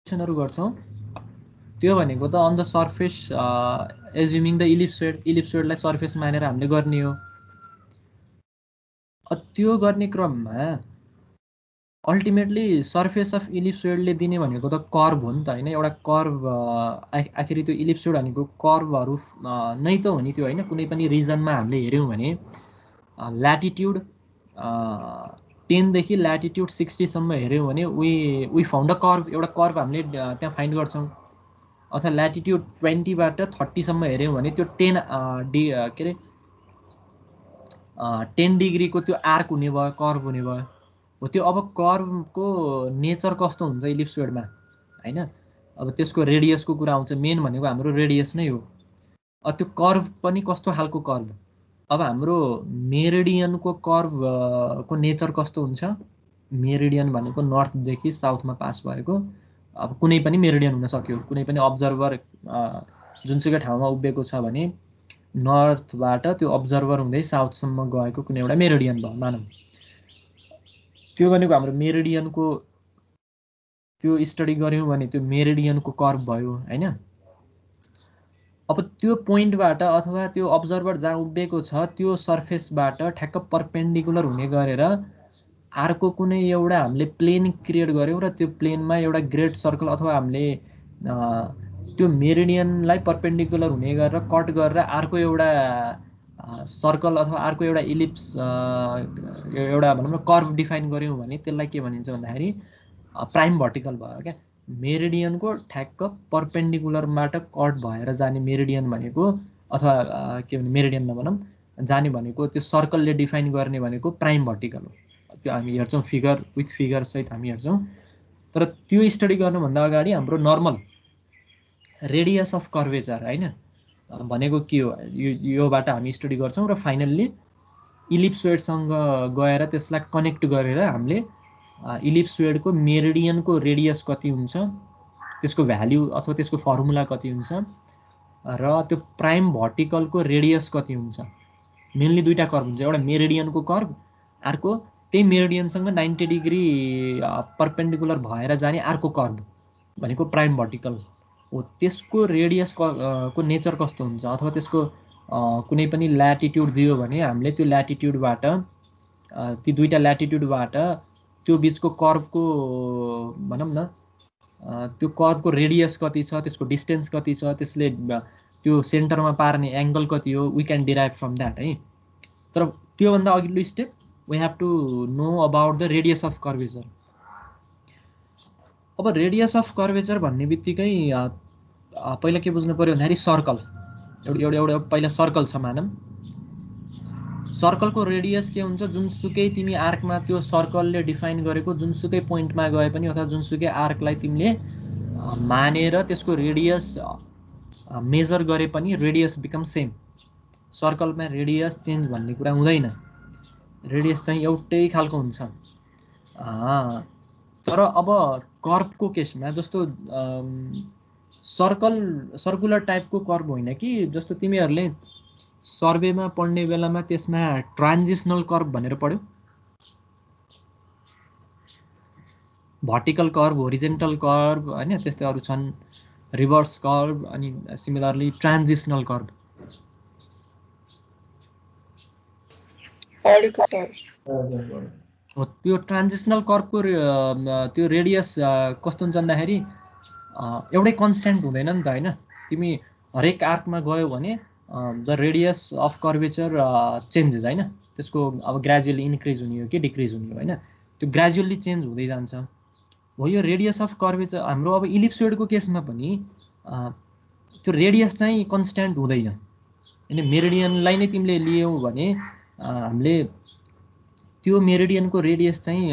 क्यालकुलेसनहरु गर्छौं त्यो भनेको त on the surface assuming the इलिप्सोइडलाई सर्फेस मानेर हामीले गर्ने हो। त्यो गर्ने क्रममा अल्टिमेटली सर्फेस अफ इलिप्सोइडले दिने भनेको त कर्भ हो नि त हैन। एउटा कर्भ आखिरी त्यो इलिप्सोइड भनेको कर्भहरु नै त हो नि त्यो हैन। कुनै पनि रिजनमा हामीले हेर्यौं भने ल्याटिट्युड 10 देखि ल्याटिट्युड 60 सम्म हेर्यौं भने वी फाउन्ड अ कर्भ, एउटा कर्भ हामीले त्यहाँ फाइन्ड गर्छौं। अथवा ल्याटिट्युड 20 बाट 30 सम्म हेर्यौं भने त्यो 10 डिग्रीको त्यो आर्क हुने भयो, कर्भ हुने भयो हो। त्यो अब कर्भको नेचर कस्तो हुन्छ इलिप्सोइडमा हैन। अब त्यसको रेडियसको कुरा आउँछ, मेन भनेको हाम्रो रेडियस नै हो। त्यो कर्भ पनि कस्तो खालको कर्भ, अब हाम्रो मेरिडियनको कर्भको नेचर कस्तो हुन्छ, मेरिडियन भनेको नर्थदेखि साउथमा पास भएको अब कुनै पनि मेरिडियन हुन सक्यो। कुनै पनि अब्जर्भर जुनसुकै ठाउँमा उभिएको छ भने नर्थबाट त्यो अब्जर्भर हुँदै साउथसम्म गएको कुनै एउटा मेरिडियन भयो मानौँ। त्यो भनेको हाम्रो मेरिडियनको त्यो स्टडी गर्यौं भने त्यो मेरिडियनको कर्भ भयो हैन। अब त्यो पोइन्टबाट अथवा त्यो अब्जर्भर जहाँ उभिएको छ त्यो सर्फेसबाट ठ्याक्क परपेन्डिकुलर हुने गरेर अर्को कुनै एउटा हामीले प्लेन क्रिएट गर्यौं र त्यो प्लेनमा एउटा ग्रेट सर्कल अथवा हामीले त्यो मेरिडियनलाई परपेन्डिकुलर हुने गरेर कट गरेर अर्को एउटा सर्कल अथवा अर्को एउटा इलिप्स एउटा भनौं न कर्भ डिफाइन गर्यौं भने त्यसलाई के भनिन्छ भन्दाखेरि प्राइम भर्टिकल भयो क्या। मेरिडियनको ठ्याक्क परपेन्डिकुलरबाट कट भएर जाने मेरिडियन भनेको अथवा के भने मेरिडियन नभनौं जाने भनेको त्यो सर्कलले डिफाइन गर्ने भनेको प्राइम भर्टिकल हो। त्यो हामी हेर्छौं फिगर विथ फिगर सहित हामी हेर्छौं। तर त्यो स्टडी गर्नुभन्दा अगाडि हाम्रो नर्मल रेडियस अफ कर्वेचर हैन भनेको के हो योबाट हामी स्टडी गर्छौं र फाइनल्ली इलिप्सोइडसँग गएर त्यसलाई कनेक्ट गरेर हामीले इलिप्सोइडको मेरिडियनको रेडियस कति हुन्छ, त्यसको भ्याल्यु अथवा त्यसको फर्मुला कति हुन्छ र त्यो प्राइम भर्टिकलको रेडियस कति हुन्छ। मेनली दुईटा कर्भ हुन्छ, एउटा मेरिडियनको कर्भ, अर्को त्यही मेरिडियनसँग 90 डिग्री परपेन्डिकुलर भएर जाने अर्को कर्भ भनेको प्राइम भर्टिकल हो। त्यसको रेडियस को नेचर कस्तो हुन्छ अथवा त्यसको कुनै पनि ल्याटिट्युड दियो भने हामीले त्यो ल्याटिट्युडबाट ती दुईटा ल्याटिट्युडबाट त्यो बीचको कर्भको भनौं न त्यो कर्भको रेडियस कति छ, त्यसको डिस्टेन्स कति छ, त्यसले त्यो सेन्टरमा पार्ने एंगल कति हो, we can derive from that है। तर त्यो भन्दा अघिल्लो step we have to know about the radius of curvature. अब रेडियस अफ कर्वेचर भन्ने बित्तिकै पहिला के बुझ्नु पर्यो भन्दाखेरि सर्कल एउटा पहिला सर्कल छ मानम। सर्कलको रेडियस के हुन्छ, जुनसुकै तिमी आर्कमा त्यो सर्कलले डिफाइन गरेको जुनसुकै पोइन्टमा गए पनि अथवा जुनसुकै आर्कलाई तिमीले मानेर त्यसको रेडियस मेजर गरे पनि रेडियस बिकम सेम। सर्कलमा रेडियस चेन्ज भन्ने कुरा हुँदैन, रेडियस चाहिँ एउटै खालको हुन्छ। तर अब कर्भको केसमा जस्तो सर्कुलर टाइपको कर्भ होइन कि, जस्तो तिमीहरूले सर्वेमा पढ्ने बेलामा त्यसमा ट्रान्जिशनल कर्भ भनेर पढ्यौ, भर्टिकल कर्भ, होरिजेन्टल कर्भ हैन, त्यस्तै अरु छन्, रिभर्स कर्भ अनि सिमिलरली ट्रान्जिशनल कर्भ। पढेको छ हो। त्यो ट्रान्जिशनल कर्भको त्यो रेडियस कस्तो हुन्छ भन्दाखेरि एउटै कन्स्ट्यान्ट हुँदैन नि त हैन। तिमी हरेक आर्कमा गयो भने the radius of curvature changes हैन, त्यसको अब ग्रेजुअली इन्क्रिज हुने हो कि डिक्रिज हुने हो हैन, त्यो ग्रेजुअली चेन्ज हुँदै जान्छ हो। यो रेडियस अफ कर्वेचर हाम्रो अब इलिप्सोइडको केसमा पनि त्यो रेडियस चाहिँ कन्स्ट्यान्ट हुँदैन हैन। मेरिडियनलाई नै तिमीले लियौ भने हामीले त्यो मेरिडियनको रेडियस चाहिँ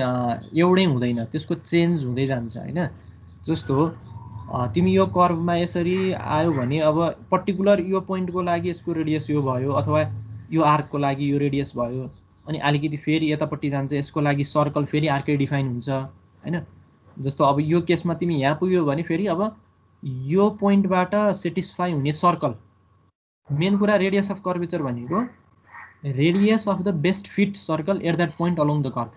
एउटै हुँदैन, त्यसको चेन्ज हुँदै जान्छ हैन। जस्तो तिमी यो कर्भमा यसरी आयो भने अब पर्टिकुलर यो पोइन्टको लागि यसको रेडियस यो भयो, अथवा यो आर्कको लागि यो रेडियस भयो, अनि अलिकति फेरि यतापट्टि जान्छ यसको लागि सर्कल फेरि अर्कै डिफाइन हुन्छ हैन। जस्तो अब यो केसमा तिमी यहाँ पुग्यो भने फेरि अब यो पोइन्टबाट सेटिस्फाई हुने सर्कल, मेन कुरा रेडियस अफ कर्वेचर भनेको radius of the best fit circle at that point along the curve.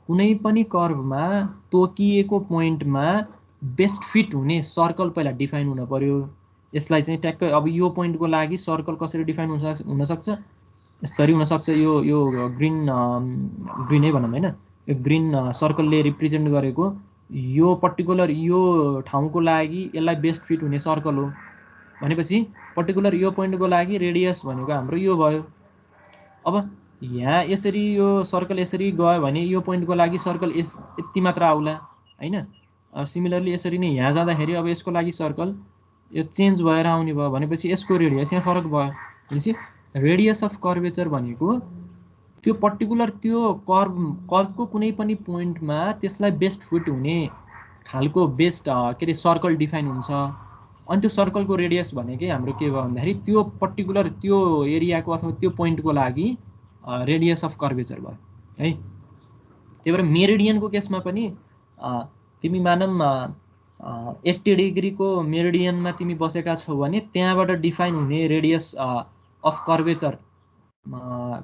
कुनै पनि कर्भमा तोकिएको पोइन्टमा बेस्ट फिट हुने सर्कल पहिला डिफाइन हुन पर्यो। यसलाई चाहिँ ट्याक्कै अब यो पोइन्टको लागि सर्कल कसरी डिफाइन हुनसक्छ यसरी हुनसक्छ। यो ग्रिनै भनौँ होइन, यो ग्रिन सर्कलले रिप्रेजेन्ट गरेको यो पर्टिकुलर यो ठाउँको लागि यसलाई बेस्ट फिट हुने सर्कल हो भनेपछि पर्टिकुलर यो पोइन्टको लागि रेडियस भनेको हाम्रो यो भयो। अब यहाँ यसरी यो सर्कल यसरी गयो भने यो पोइन्टको लागि सर्कल यति मात्र आउला होइन। सिमिलरली यसरी नै यहाँ जाँदाखेरि अब यसको लागि सर्कल यो चेन्ज भएर आउने भयो भनेपछि यसको रेडियस यहाँ फरक भयो। भनेपछि रेडियस अफ कर्वेचर भनेको त्यो पर्टिकुलर त्यो कर्वको कुनै पनि पोइन्टमा त्यसलाई बेस्ट फिट हुने खालको बेस्ट के अरे सर्कल डिफाइन हुन्छ। अनि त्यो सर्कलको रेडियस भनेकै हाम्रो के भयो भन्दाखेरि त्यो पर्टिकुलर त्यो एरियाको अथवा त्यो पोइन्टको लागि रेडियस अफ कर्वेचर भयो है। त्यही भएर मेरिडियनको केसमा पनि तिमी मानम 80 डिग्रीको मेरिडियनमा तिमी बसेका छौ भने त्यहाँबाट डिफाइन हुने रेडियस अफ कर्वेचर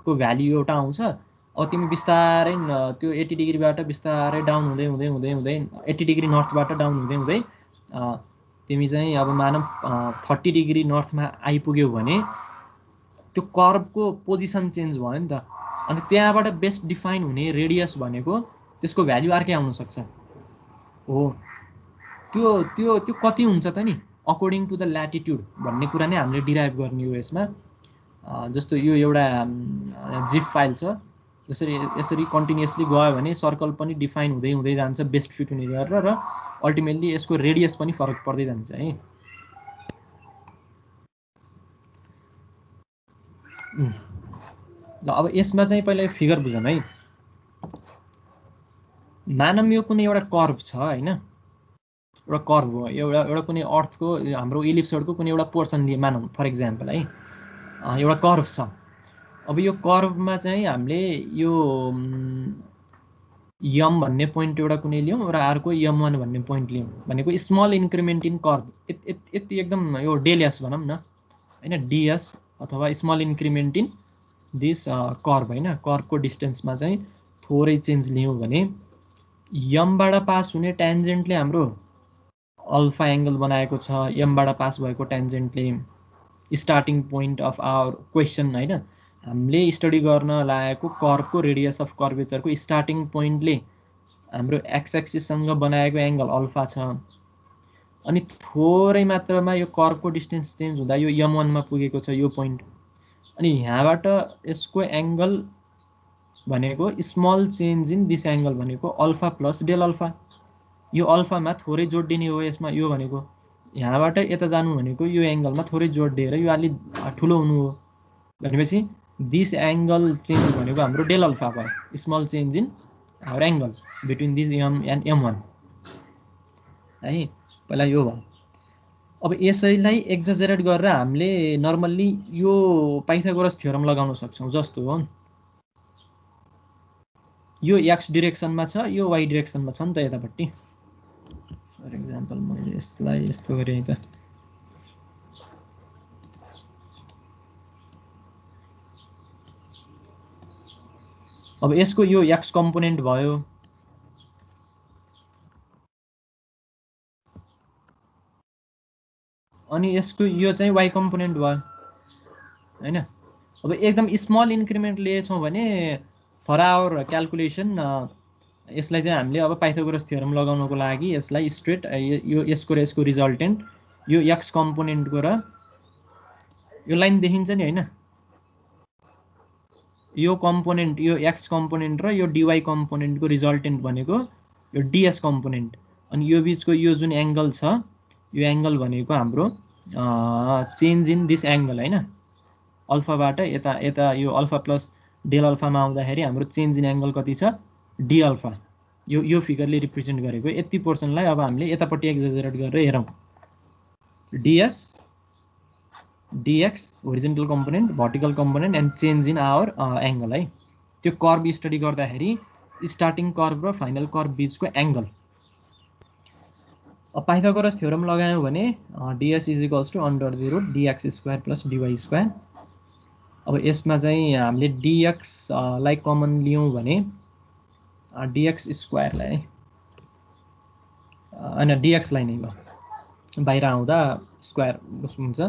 को भ्याल्यु एउटा आउँछ। अब तिमी बिस्तारै त्यो 80 डिग्रीबाट बिस्तारै डाउन हुँदै हुँदै हुँदै हुँदै 80 डिग्री नर्थबाट डाउन हुँदै हुँदै तिमी चाहिँ अब मानम 30 डिग्री नर्थमा आइपुग्यौ भने त्यो कर्वको पोजिसन चेन्ज भयो नि त। अनि त्यहाँबाट बेस्ट डिफाइन हुने रेडियस भनेको त्यसको भ्याल्यु अर्कै आउन सक्छ हो। त्यो त्यो त्यो कति हुन्छ त नि अकर्डिङ टु द ल्याटिट्युड भन्ने कुरा नै हामीले डिराइभ गर्ने हो यसमा। जस्तो यो एउटा जिप फाइल छ, जसरी यसरी कन्टिन्युअसली गयो भने सर्कल पनि डिफाइन हुँदै हुँदै जान्छ बेस्ट फिट हुने गरेर, र अल्टिमेटली यसको रेडियस पनि फरक पर्दै जान्छ है। ल अब यसमा चाहिँ पहिला फिगर बुझौँ है। मानम यो कुनै एउटा कर्व छ होइन, एउटा कर्व हो, एउटा कुनै अर्थको हाम्रो इलिप्सोडको कुनै एउटा पोर्सन लिए मानौँ फर इक्जाम्पल है, एउटा कर्व छ। अब यो कर्वमा चाहिँ हामीले यो यम भन्ने पोइन्ट एउटा कुनै लियौँ र अर्को m1 भन्ने पोइन्ट लियौँ भनेको स्मल इन्क्रिमेन्ट इन कर्व यति एकदम यो डेलियस भनौँ न होइन, डिएस अथवा small increment in this curve होइन। कर्वको डिस्टेन्समा चाहिँ थोरै चेन्ज लियौँ भने यमबाट पास हुने ट्यान्जेन्टले हाम्रो अल्फा एङ्गल बनाएको छ। यमबाट पास भएको ट्यान्जेन्टले starting point of our question होइन, हामीले स्टडी गर्न लागेको कर्वको रेडियस अफ कर्वेचरको स्टार्टिङ पोइन्टले हाम्रो एक्स एक्सिससँग बनाएको एङ्गल अल्फा छ। अनि थोरै मात्रामा यो कर्वको डिस्टेन्स चेन्ज हुँदा यो m1मा पुगेको छ यो पोइन्ट। अनि यहाँबाट यसको एङ्गल भनेको small change in this angle भनेको अल्फा प्लस डेल अल्फा। यो अल्फामा थोरै जोडिने हो यसमा, यो भनेको यहाँबाट यता जानु भनेको यो एङ्गलमा थोरै जोड दिएर यो अलि ठुलो हुनु हो भनेपछि दिस एङ्गल चेन्ज भनेको हाम्रो डेल अल्फा भयो, small change in our angle between this m and m1 है। पहिला यो भयो। अब यसैलाई एक्जाजरेट गरेर हामीले नर्मल्ली यो पाइथागोरस थ्योरम लगाउन सक्छौँ। जस्तो हो यो एक्स डिरेक्सनमा छ, यो वाइ डिरेक्सनमा छ नि त यतापट्टि। फर इक्जाम्पल मैले यसलाई यस्तो गरेँ त, अब यसको यो एक्स कम्पोनेन्ट भयो, अनि यसको यो चाहिँ वाइ कम्पोनेन्ट भयो होइन। अब एकदम स्मल इन्क्रिमेन्ट लिएछौँ भने फर आवर क्यालकुलेसन यसलाई चाहिँ हामीले अब पाइथागोरस थ्योरम लगाउनको लागि यसलाई स्ट्रेट यो यसको रिजल्टेन्ट यो एक्स कम्पोनेन्टको र यो लाइन देखिन्छ नि होइन, यो कम्पोनेन्ट यो एक्स कम्पोनेन्ट र यो डिवाई कम्पोनेन्टको रिजल्टेन्ट भनेको यो डिएस कम्पोनेन्ट। अनि यो बिचको यो जुन एङ्गल छ यो एङ्गल भनेको हाम्रो चेन्ज इन दिस एङ्गल होइन, अल्फाबाट यता यता यो अल्फा प्लस डेल अल्फामा आउँदाखेरि हाम्रो चेन्ज इन एङ्गल कति छ डी अल्फा। यो फिगरले रिप्रेजेन्ट गरेको यति पोर्सनलाई अब हामीले यतापट्टि एक्जाजरेट गरेर हेरौँ। DS DX horizontal component, vertical component and change in our angle है। त्यो कर्व स्टडी गर्दाखेरि स्टार्टिङ कर्व र फाइनल कर्व बिचको एङ्गल। अब पाइथागोरस थ्योरम लगायौँ भने DS is equals to under the root DX square plus DY square. अब यसमा चाहिँ हामीले डिएक्सलाई कमन लियौँ भने डिएक्स स्क्वायरलाई होइन डिएक्सलाई नै भयो, बाहिर आउँदा स्क्वायर हुन्छ।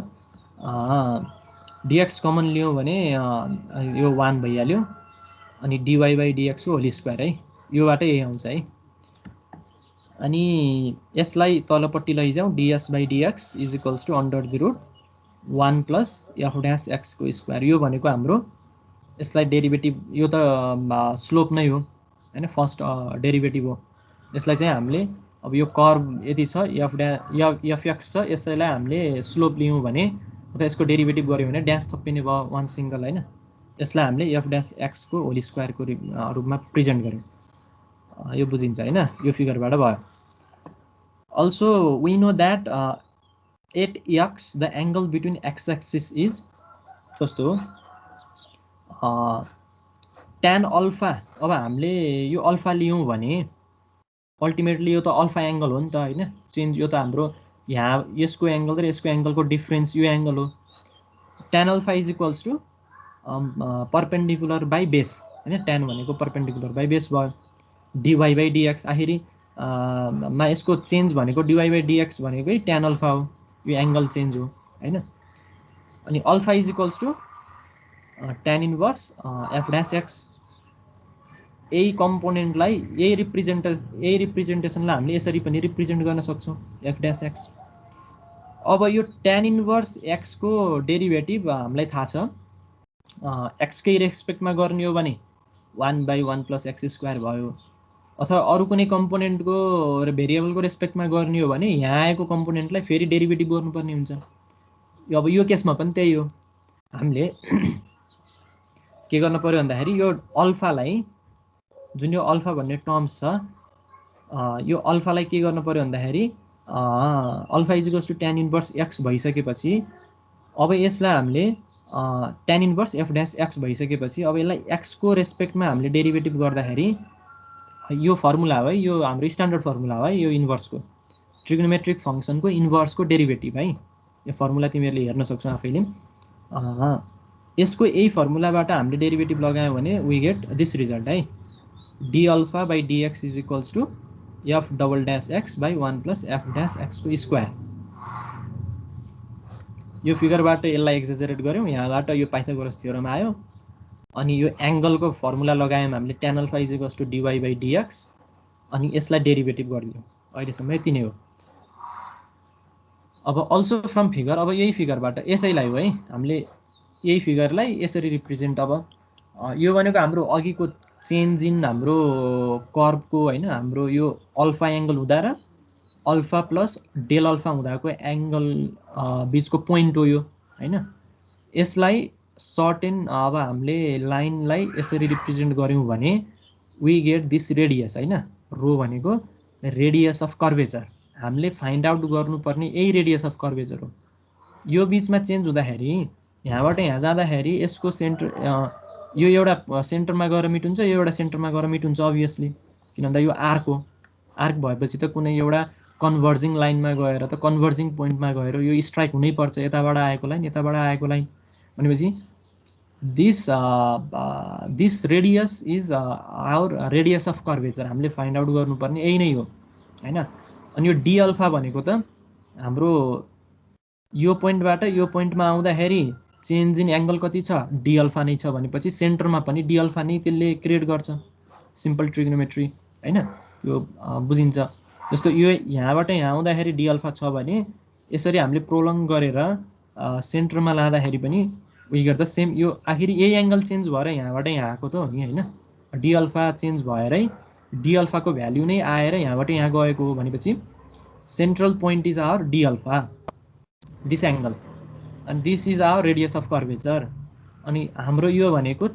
डिएक्स कमन लियौँ भने यो 1 भइहाल्यो, अनि डिवाई बाई डिएक्सको होल स्क्वायर है, योबाटै यही आउँछ है। अनि यसलाई तलपट्टि लैजाउँ, ds by dx is equals to under the root 1 plus f dash x को स्क्वायर। यो भनेको हाम्रो यसलाई डेरिभेटिभ, यो त स्लोप नै हो हैन, फर्स्ट डेरिभेटिभ हो। यसलाई चाहिँ हामीले अब यो कर्व यदि छ एफ एक्स छ, यसैलाई हामीले स्लोप लियौँ भने अथवा यसको डेरिभेटिभ गर्यो भने ड्यास थपिने भयो 1 सिंगल हैन। यसलाई हामीले एफ डैश एक्स को होल स्क्वायर को रूपमा प्रेजेन्ट गर्यौँ, यो बुझिन्छ हैन, यो फिगरबाट भयो। Also we know that at x the angle between x axis is कस्तो tan अल्फा। अब हामीले यो अल्फा लियौँ भने अल्टिमेटली यो त अल्फा एंगल हो नि त हैन, चेन्ज यो त हाम्रो यहाँ यसको एंगल र यसको एंगलको डिफरेन्स यो एंगल हो। tan alpha is equals to perpendicular by base हैन, tan भनेको परपेंडिकुलर बाई बेस भयो, dy बाई dx। आखिरी मा यसको चेन्ज भनेको dy बाई dx भनेकै tan अल्फा हो, यो एंगल चेन्ज हो हैन। अनि alpha is equals to tan inverse f dash x. यही कम्पोनेन्टलाई यही रिप्रेजेन्टेसनलाई हामीले यसरी पनि रिप्रेजेन्ट गर्न सक्छौँ, एफ डैश एक्स। अब यो tan इन्भर्स एक्स को डेरिभेटिभ हामीलाई थाहा छ, एक्स कै रेस्पेक्टमा गर्ने हो भने 1/1 प्लस एक्स स्क्वायर भयो, अथवा अरू कुनै कम्पोनेन्टको र भेरिएबलको रेस्पेक्टमा गर्ने हो भने यहाँ आएको कम्पोनेन्टलाई फेरि डेरिभेटिभ गर्नुपर्ने हुन्छ। अब यो केसमा पनि त्यही हो, हामीले के गर्न पर्यो भन्दाखेरि यो अल्फालाई, जुन यो अल्फा भन्ने टर्म्स छ, यो अल्फालाई के गर्न पर्यो भन्दाखेरि alpha is equals to tan inverse x भइसकेपछि अब यसलाई हामीले tan inverse f dash x भइसकेपछि अब यसलाई एक्स को रेस्पेक्टमा हामीले डेरिभेटिभ गर्दाखेरि यो फर्मुला हो है, यो हाम्रो स्ट्यान्डर्ड फर्मुला हो है, यो इन्भर्सको ट्रिग्नोमेट्रिक फंक्सनको इन्भर्सको डेरिभेटिभ है। यो फर्मुला तिमीहरूले हेर्न सक्छौ आफैले। यसको यही फर्मुलाबाट हामीले डेरिभेटिभ लगायौँ भने वी गेट दिस रिजल्ट है, d alpha by dx is equals to f double dash x by 1 plus f dash x को स्क्वायर। यो फिगरबाट यसलाई एक्जेजरेट गऱ्यौँ, यहाँबाट यो पाइथागोरस थ्योरम आयो, अनि यो एंगलको फर्मुला लगायौँ हामीले tan alpha is equals to dy by dx, अनि यसलाई डेरिभेटिभ गरिदियौँ। अहिलेसम्म यति नै हो। अब अल्सो फ्रम फिगर, अब यही फिगरबाट यसैलाई हो है, हामीले यही फिगरलाई यसरी रिप्रेजेन्ट, अब यो भनेको हाम्रो अघिको चेन्ज इन हाम्रो कर्वको हैन, हाम्रो यो अल्फा एंगल हुँदा र अल्फा प्लस डेल अल्फा हुँदाको एंगल बीचको पोइन्ट हो यो हैन। यसलाई सर्टेन अब हामीले लाइनलाई यसरी रिप्रेजेन्ट गर्यौँ भने वी गेट दिस रेडियस हैन, रो भनेको रेडियस अफ कर्वेचर। हामीले फाइन्ड आउट गर्नुपर्ने यही रेडियस अफ कर्वेचर हो। यो बीचमा चेन्ज हुँदाखेरि यहाँबाट यहाँ जाँदाखेरि यसको सेन्टर, यो एउटा सेन्टरमा गएर मिट हुन्छ, यो एउटा सेन्टरमा गएर मिट हुन्छ अभियसली, किन भन्दा यो आर्क हो। आर्क भएपछि त कुनै एउटा कन्भर्जिङ लाइनमा गएर त कन्भर्जिङ पोइन्टमा गएर यो स्ट्राइक हुनै पर्छ, यताबाट आएको लाइन यताबाट आएको लाइन भनेपछि this radius is our radius of curvature. हामीले फाइन्ड आउट गर्नुपर्ने यही नै हो हैन। अनि यो डी अल्फा भनेको त हाम्रो यो पोइन्टबाट यो पोइन्टमा आउँदाखेरि चेन्ज इन एंगल कति छ, डी अल्फा नै छ भनेपछि सेन्टरमा पनि डी अल्फा नै त्यसले क्रिएट गर्छ, सिम्पल ट्रिग्नोमेट्री हैन, यो बुझिन्छ। जस्तो यो यहाँबाट यहाँ आउँदाखेरि डी अल्फा छ भने यसरी हामीले प्रोलङ गरेर सेन्टरमा लाँदाखेरि पनि वी गेट द सेम। यो आखिर यही एंगल चेन्ज भएर यहाँबाट यहाँ आएको त हो नि हैन, डी अल्फा चेन्ज भएरै डी अल्फा को भ्यालु नै आएर यहाँबाट यहाँ गएको हो भनेपछि central point is our d alpha, this angle, and this is our radius of curvature। अनि हाम्रो यो भनेको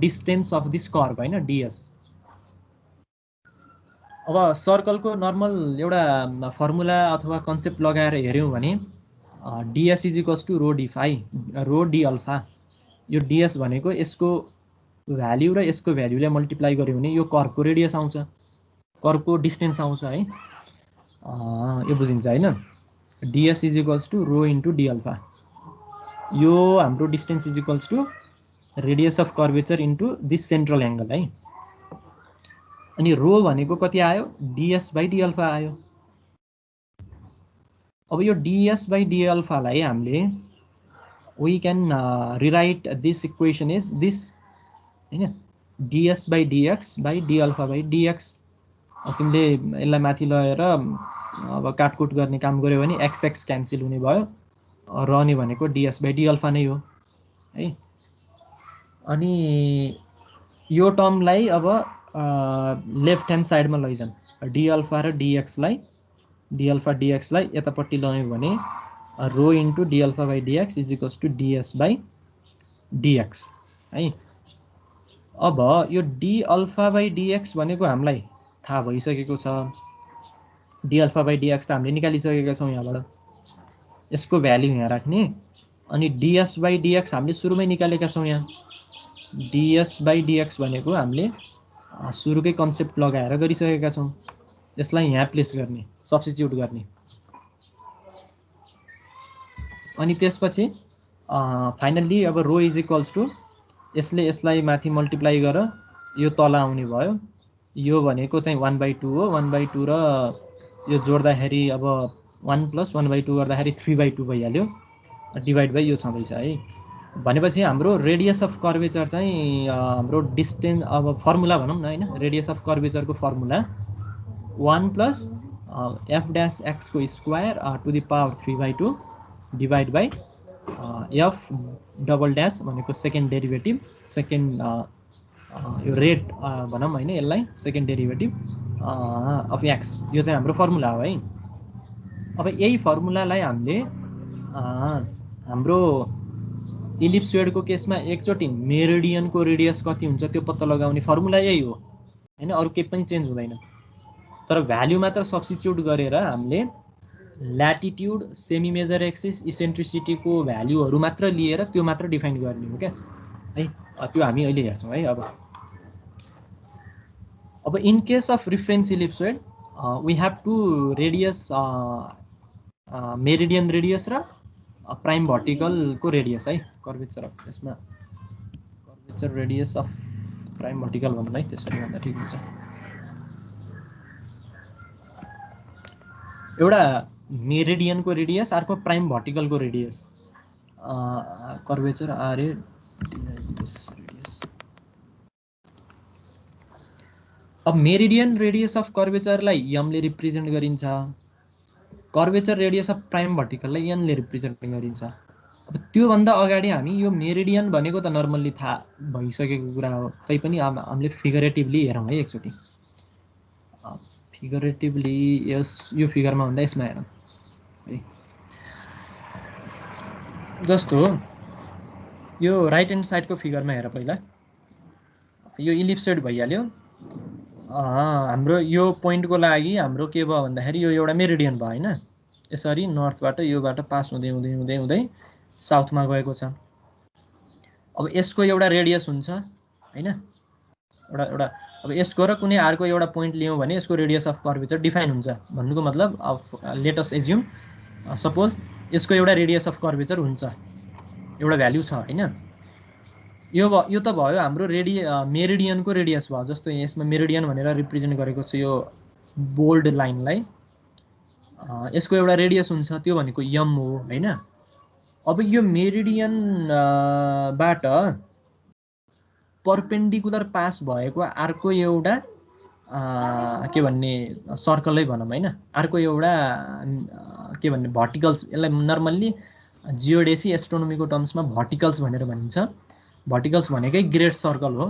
डिस्टेन्स अफ दिस कर्व हैन, ds। अब सर्कलको नर्मल एउटा फर्मुला अथवा कन्सेप्ट लगाएर हेर्यौं भने ds is equals to rho d phi rho d alpha. यो ds भनेको यसको भ्यालु र यसको भ्यालुलाई मल्टिप्लाई गर्यो भने यो कर्वको रेडियस आउँछ, कर्वको डिस्टेन्स आउँछ है, यो बुझिन्छ हैन। ds is equals to rho into d alpha. यो हाम्रो distance is equals to radius of curvature into this central angle है। अनि रो भनेको कति आयो, ds बाई डी अल्फा आयो। अब यो ds by d alpha लाई हामीले we can rewrite this equation is this हैन ds by dx by d alpha by dx तिमीले यसलाई माथि लगेर अब काटकुट गर्ने काम गर्यो भने x x क्यान्सल हुने भयो रहने भनेको ds by d alpha नै हो है अनि यो टर्मलाई अब लेफ्ट ह्यान्ड साइडमा लैजाउँ d alpha र dx लाई d alpha dx लाई यतापट्टि लग्यो भने rho into d alpha by dx is equals to ds by dx है अब यो d alpha by dx भनेको हामीलाई थाहा भइसकेको छ d alpha by dx त हामीले निकालिसकेका छौं यहाँबाट यसको भ्यालु यहाँ राख्ने अनि ds by dx हामीले सुरुमै निकालेका छौं यहाँ ds by dx भनेको हामीले सुरुकै कन्सेप्ट लगाएर गरिसकेका छौं यसलाई यहाँ प्लेस गर्ने सब्स्टिट्युट गर्ने अनि त्यसपछि फाइनली अब रो इज इक्वल्स टु यसले यसलाई माथि मल्टिप्लाई गर यो तल आउने भयो यो भनेको चाहिँ 1/2 हो 1/2 र यो जोड्दाखेरि अब 1 + 1/2 गर्दाखेरि 3/2 भइहाल्यो डिभाइड बाइ यो छँदैछ है भनेपछि हाम्रो रेडियस अफ कर्वेचर चाहिँ हाम्रो डिस्टेन्स अब फर्मुला भनौं न हैन रेडियस अफ कर्वेचर को फर्मुला 1 + f dash x को square to the power 3/2 divide by f double dash भनेको सेकेन्ड डेरिभेटिभ सेकेन्ड यो रेट भनौं हैन यसलाई सेकेन्ड डेरिभेटिभ अफ x यो चाहिँ हाम्रो फर्मुला हो है अब यही फर्मुलालाई हामीले हाम्रो इलिप्सोइड को केसमा एकचोटी मेरिडियन को रेडियस कति हुन्छ त्यो पत्ता लगाउने फर्मुला यही हो हैन अरु केही पनि चेन्ज हुँदैन तर भ्यालु मात्र सब्स्टिट्युट गरेर हामीले latitude semi major axis eccentricity को भ्यालुहरु मात्र लिएर त्यो मात्र डिफाइन गर्ने हो क्या है त्यो हामी अहिले हेर्छौं है अब in case of reference ellipsoid we have to radius meridian radius र प्राइम भर्टिकल को रेडियस है कर्वेचर अफ यसमा curvature radius of prime vertical भन्नु है त्यसरी भन्दा ठीक हुन्छ एउटा मेरिडियन को रेडियस अर्को प्राइम भर्टिकल को रेडियस कर्वेचर आरए रेडियस अब मेरिडियन रेडियस अफ कर्वेचर लाई m ले रिप्रेजेन्ट गरिन्छ curvature radius of prime vertical लाई n ले रिप्रेजेन्ट गरिन्छ अब त्यो भन्दा अगाडि हामी यो मेरिडियन भनेको त नर्मल्ली थाहा भइसकेको कुरा हो तैपनि हामीले फिगरेटिभली हेरौं है एकचोटी फिगरेटिभली यो फिगरमा भन्दा यसमा हेरौं है जस्तो यो राइट ह्यान्ड साइड को फिगरमा हेर पहिला यो इलिप्सोइड भइहाल्यो हाम्रो यो पोइन्ट को लागि हाम्रो के भयो भन्दाखेरि यो एउटा मेरिडियन भयो हैन यसरी नर्थबाट योबाट पास हुँदै हुँदै हुँदै हुँदै साउथमा गएको छ अब यसको एउटा रेडियस हुन्छ हैन एउटा अब यसको र कुनै अर्को एउटा पोइन्ट लियौं भने यसको रेडियस अफ कर्वेचर डिफाइन हुन्छ भन्नुको मतलब लेट अस एज्युम सपोज यसको एउटा रेडियस अफ कर्वेचर हुन्छ एउटा भ्यालु छ हैन यो त भयो हाम्रो मेरिडियन को रेडियस भयो जस्तो यसमा मेरिडियन भनेर रिप्रेजेन्ट गरेको छ यो बोल्ड लाइनलाई यसको एउटा रेडियस हुन्छ त्यो भनेको m हो हैन अब यो मेरिडियन बाट परपेन्डिकुलर पास भएको अर्को एउटा के भन्ने सर्कलै भनौं हैन अर्को एउटा के भन्ने भर्टिकल्स यसलाई नर्मल्ली जियोडेसी एस्ट्रोनोमीको टर्म्समा भर्टिकल्स भनेर भनिन्छ भर्टिकल्स भनेकै ग्रेट सर्कल हो